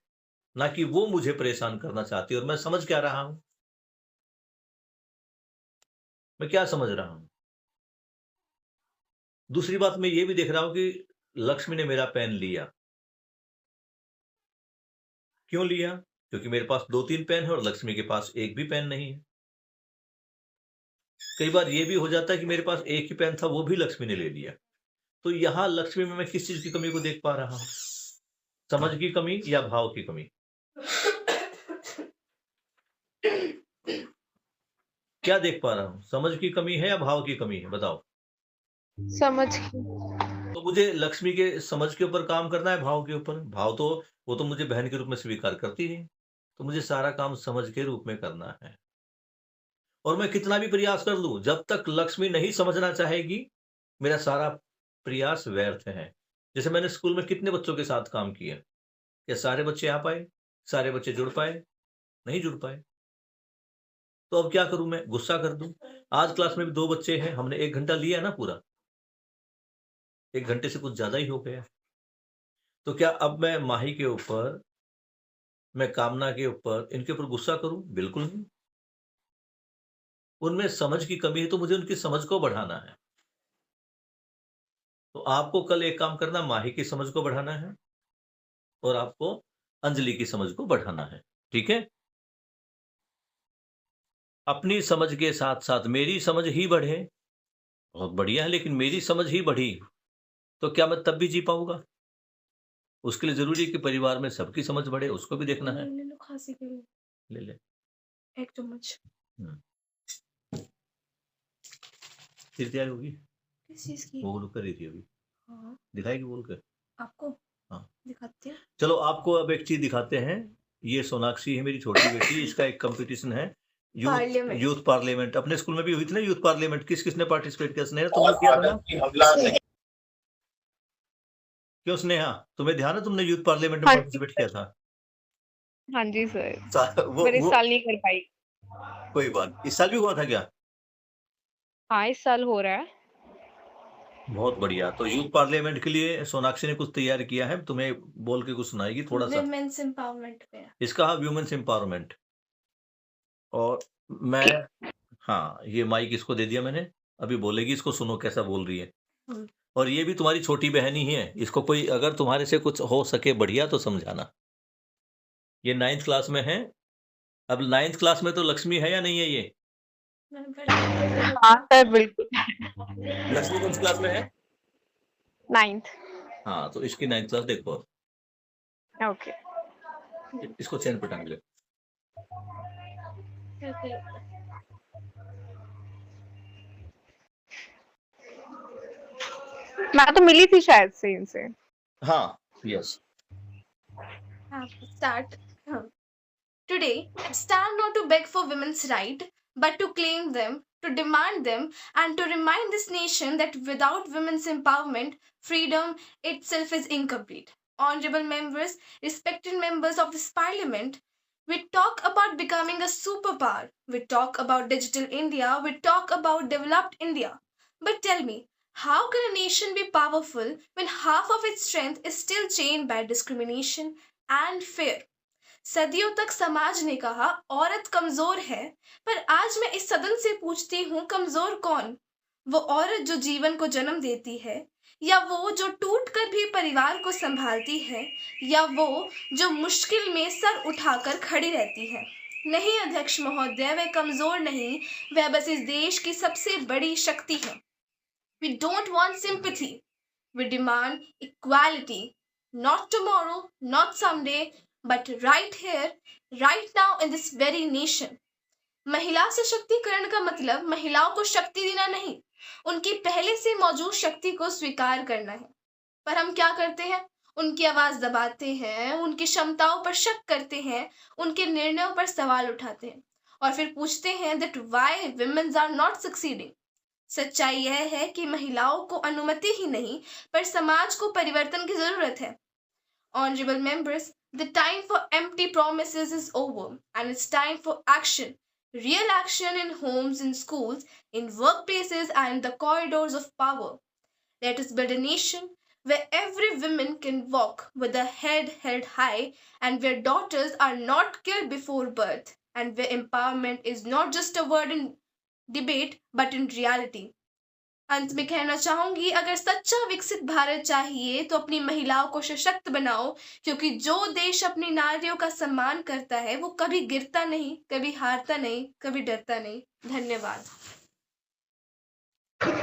ना कि वो मुझे परेशान करना चाहती है और मैं समझ क्या रहा हूँ? मैं क्या समझ रहा हूँ? दूसरी बात मैं ये भी देख रहा हूँ कि लक्ष्मी ने मेरा पेन लिया। क्यों लिया? क्योंकि मेरे पास 2-3 पेन है और लक्ष्मी के पास 1 भी पेन नहीं है। कई बार ये भी हो जाता है कि मेरे पास 1 ही पेन था, वो भी लक्ष्मी ने ले लिया। तो यहाँ लक्ष्मी में मैं किस चीज़ की कमी को देख पा रहा हूँ? समझ की कमी या भाव की कमी? क्या देख पा रहा हूँ? समझ की कमी है या भाव की कमी है? बताओ। समझ तो मुझे लक्ष्मी के समझ के ऊपर काम करना है, भाव के ऊपर? भाव तो वो तो मुझे बहन के रूप में स्वीकार करती है, तो मुझे सारा काम समझ के रूप में करना है। और मैं कितना भी प्रयास कर लूँ, जब तक लक्ष्मी नहीं समझना चाहेगी, मेरा सारा प्रयास व्यर्थ है। जैसे मैंने स्कूल में कितने बच्चों के साथ काम किया? क्या सारे बच्चे आ पाए? सारे बच्चे जुड़ पाए? नहीं जुड़ पाए। तो अब क्या करूँ मैं? गुस्सा कर दूँ? आज क्लास में भी 2 बच्चे हैं, हमने 1 घंटा लिया ना पूरा। 1 घंटे से कुछ ज़्यादा ही हो गया। तो क्या अब मैं माही के ऊपर, मैं कामना के ऊपर, इनके ऊपर गुस्सा करूँ? बिल्कुल नहीं। उनमें समझ की कमी है, तो मुझे उनकी समझ को बढ़ाना है। तो आपको कल एक काम करना, माही की समझ को बढ़ाना है और आपको अंजलि की समझ को बढ़ाना है। ठीक है? अपनी समझ के साथ-साथ मेरी समझ ही बढ़े, बहुत बढ़िया है, लेकिन मेरी समझ ही बढ़ी, तो क्या मैं तब भी जी पाऊँगा? उसके लिए ज़रूरी है कि परिवार में सबकी समझ बढ़े, उसको भी देखना है। ले लो खांसी के लिए ले ले। 1 चम्मच। हुँ। फिर तैयारी होगी? किस चीज़ की? वो कर रही थी अभी। हाँ, दिखाएगी बोल के? आपको हाँ। दिखाती हूँ। चलो आपको अब एक चीज़ दिखाते हैं। ये सोनाक्षी है मेरी छोटी बेटी, इसका एक कॉम्पिटिशन है। पार्लियामेंट। यूथ पार्लियामेंट अपने स्कूल में भी हुई थी ना यूथ पार्लियामेंट, किस-किसने पार्टिसिपेट किया? स्नेहा तुमने किया था ना? क्यों स्नेहा? तुम्हें ध्यान है तुमने यूथ पार्लियामेंट में हाँ जी पार्टिसिपेट किया था? हाँ जी सर, वो पर इस वो साल नहीं कर पाई। कोई बात, इस साल भी हुआ था क्या? हाँ, इस साल हो रहा है। बहुत बढ़िया। तो यूथ पार्लियामेंट के लिए सोनाक्षी ने कुछ तैयार किया है, तुम्हें बोल के कुछ सुनाएगी थोड़ा-सा। विमेंस एम्पावरमेंट पे है। इसका वुमेन्स एम्पावरमेंट और मैं हाँ, ये माइक इसको दे दिया मैंने, अभी बोलेगी, इसको सुनो कैसा बोल रही है। हुँ। और ये भी तुम्हारी छोटी बहन ही है, इसको कोई अगर तुम्हारे से कुछ हो सके बढ़िया तो समझाना। ये 9th क्लास में है, अब 9th क्लास में तो लक्ष्मी है या नहीं है ये? मैंने पढ़ा हाँ सर, बिल्कुल। लक्ष्मी कौन सी क्लास में है? 9th। हाँ, तो इसकी 9th क्लास देखो। ओके। इसको चैन पे टांग ले। कैसे मैं तो मिली थी शायद से इनसे। हाँ, yes. start. Today, it's time not to beg for women's right, but to claim them, to demand them, and to remind this nation that without women's empowerment, freedom itself is incomplete. Honorable members, respected members of this parliament, we talk about becoming a superpower. We talk about digital India. We talk about developed India. But tell me, How can a nation be powerful when half of its strength is still chained by discrimination and fear? सदियों तक समाज ने कहा औरत कमजोर है, पर आज मैं इस सदन से पूछती हूँ, कमजोर कौन? वो औरत जो जीवन को जन्म देती है, या वो जो टूट कर भी परिवार को संभालती है, या वो जो मुश्किल में सर उठाकर खड़ी रहती है? नहीं अध्यक्ष महोदय, वह कमजोर नहीं, वह बस इस देश की सबसे बड़ी शक्ति है। We don't want sympathy. We demand equality. Not tomorrow, not someday, but right here, right now in this very nation. महिला सशक्तिकरण का मतलब महिलाओं को शक्ति देना नहीं, उनकी पहले से मौजूद शक्ति को स्वीकार करना है। पर हम क्या करते हैं? उनकी आवाज दबाते हैं, उनकी क्षमताओं पर शक करते हैं, उनके निर्णयों पर सवाल उठाते हैं और फिर पूछते हैं that why women are not succeeding. सच्चाई यह है कि महिलाओं को अनुमति ही नहीं, पर समाज को परिवर्तन की जरूरत है। Honorable members, the time for empty promises is over and it's time for action. Real action in homes, in schools, in workplaces and in the corridors of power. Let us build a nation where every woman can walk with a head held high and where daughters are not killed before birth and where empowerment is not just a word in debate but in reality. अंत में कहना चाहूंगी, अगर सच्चा विकसित भारत चाहिए तो अपनी महिलाओं को सशक्त बनाओ, क्योंकि जो देश अपनी नारियों का सम्मान करता है वो कभी गिरता नहीं, कभी हारता नहीं, कभी डरता नहीं। धन्यवाद।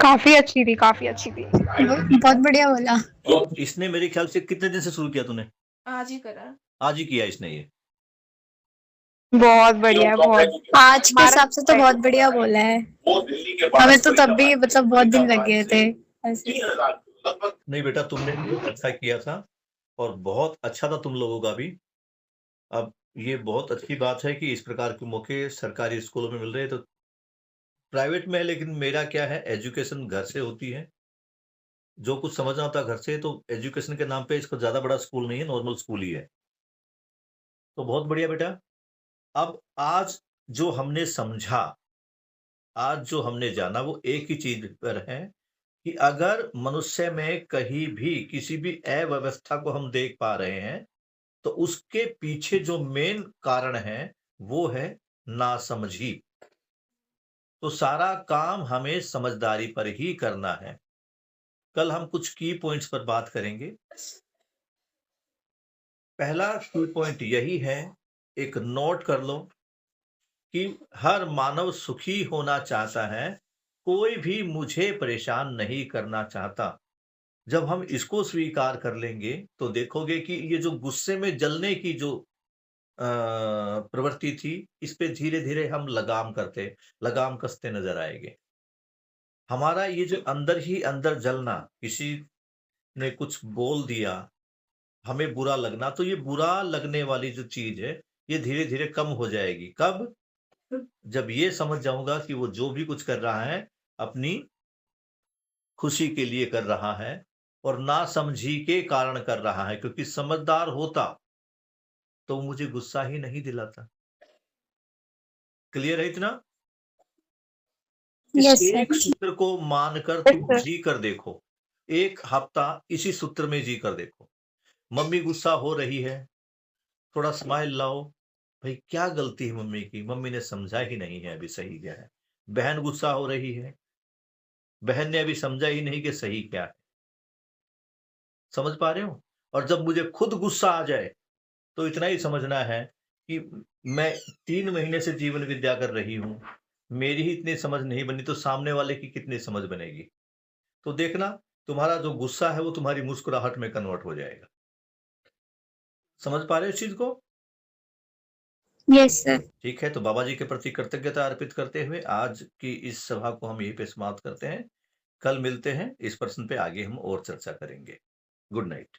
काफी अच्छी थी, काफी अच्छी थी। बहुत बढ़िया बोला। इसने मेरे ख्याल से कितने दिन से शुरू किया तूने? आज ही करा। आज ही किया इसने ये? बहुत बढ़िया है, बहुत। आज के हिसाब से तो बहुत बढ़िया बोला है। हमें तो तब भी मतलब बहुत दिन लग गए थे ऐसे। नहीं बेटा, तुमने भी अच्छा किया था और बहुत अच्छा था तुम लोगों का भी। अब ये बहुत अच्छी बात है कि इस प्रकार के मौके सरकारी स्कूलों में मिल रहे हैं, तो प्राइवेट में है, लेकिन मेरा क्या है, एजुकेशन घर से होती है। जो कुछ समझना होता है घर से, तो एजुकेशन के नाम पे इसको ज्यादा बड़ा स्कूल नहीं है, नॉर्मल स्कूल ही है। तो बहुत बढ़िया बेटा। अब आज जो हमने समझा, आज जो हमने जाना, वो एक ही चीज पर है कि अगर मनुष्य में कहीं भी किसी भी अव्यवस्था को हम देख पा रहे हैं, तो उसके पीछे जो मेन कारण है वो है नासमझी। तो सारा काम हमें समझदारी पर ही करना है। कल हम कुछ की पॉइंट्स पर बात करेंगे। पहला की पॉइंट यही है, एक नोट कर लो कि हर मानव सुखी होना चाहता है, कोई भी मुझे परेशान नहीं करना चाहता। जब हम इसको स्वीकार कर लेंगे तो देखोगे कि ये जो गुस्से में जलने की जो प्रवृत्ति थी, इस पे धीरे धीरे हम लगाम कसते नजर आएंगे। हमारा ये जो अंदर ही अंदर जलना, किसी ने कुछ बोल दिया, हमें बुरा लगना, तो ये बुरा लगने वाली जो चीज है ये धीरे धीरे कम हो जाएगी। कब? जब ये समझ जाऊंगा कि वो जो भी कुछ कर रहा है अपनी खुशी के लिए कर रहा है और नासमझी के कारण कर रहा है, क्योंकि समझदार होता तो मुझे गुस्सा ही नहीं दिलाता। क्लियर है इतना? यस इस सर। एक सूत्र को मानकर Yes, तुम sir. जी कर देखो, एक हफ्ता इसी सूत्र में जी कर देखो। मम्मी गुस्सा हो रही है, थोड़ा स्माइल लाओ, भाई क्या गलती है मम्मी की, मम्मी ने समझा ही नहीं है अभी सही क्या है। बहन गुस्सा हो रही है, बहन ने अभी समझा ही नहीं कि सही क्या है। समझ पा रहे हो? और जब मुझे खुद गुस्सा आ जाए तो इतना ही समझना है कि मैं 3 महीने से जीवन विद्या कर रही हूं, मेरी ही इतनी समझ नहीं बनी तो सामने वाले की कितनी समझ बनेगी। तो देखना, तुम्हारा जो गुस्सा है वो तुम्हारी मुस्कुराहट में कन्वर्ट हो जाएगा। समझ पा रहे हो इस चीज को? Yes sir. ठीक है, तो बाबा जी के प्रति कृतज्ञता अर्पित करते हुए आज की इस सभा को हम यहीं पे समाप्त करते हैं। कल मिलते हैं, इस प्रश्न पे आगे हम और चर्चा करेंगे। Good night.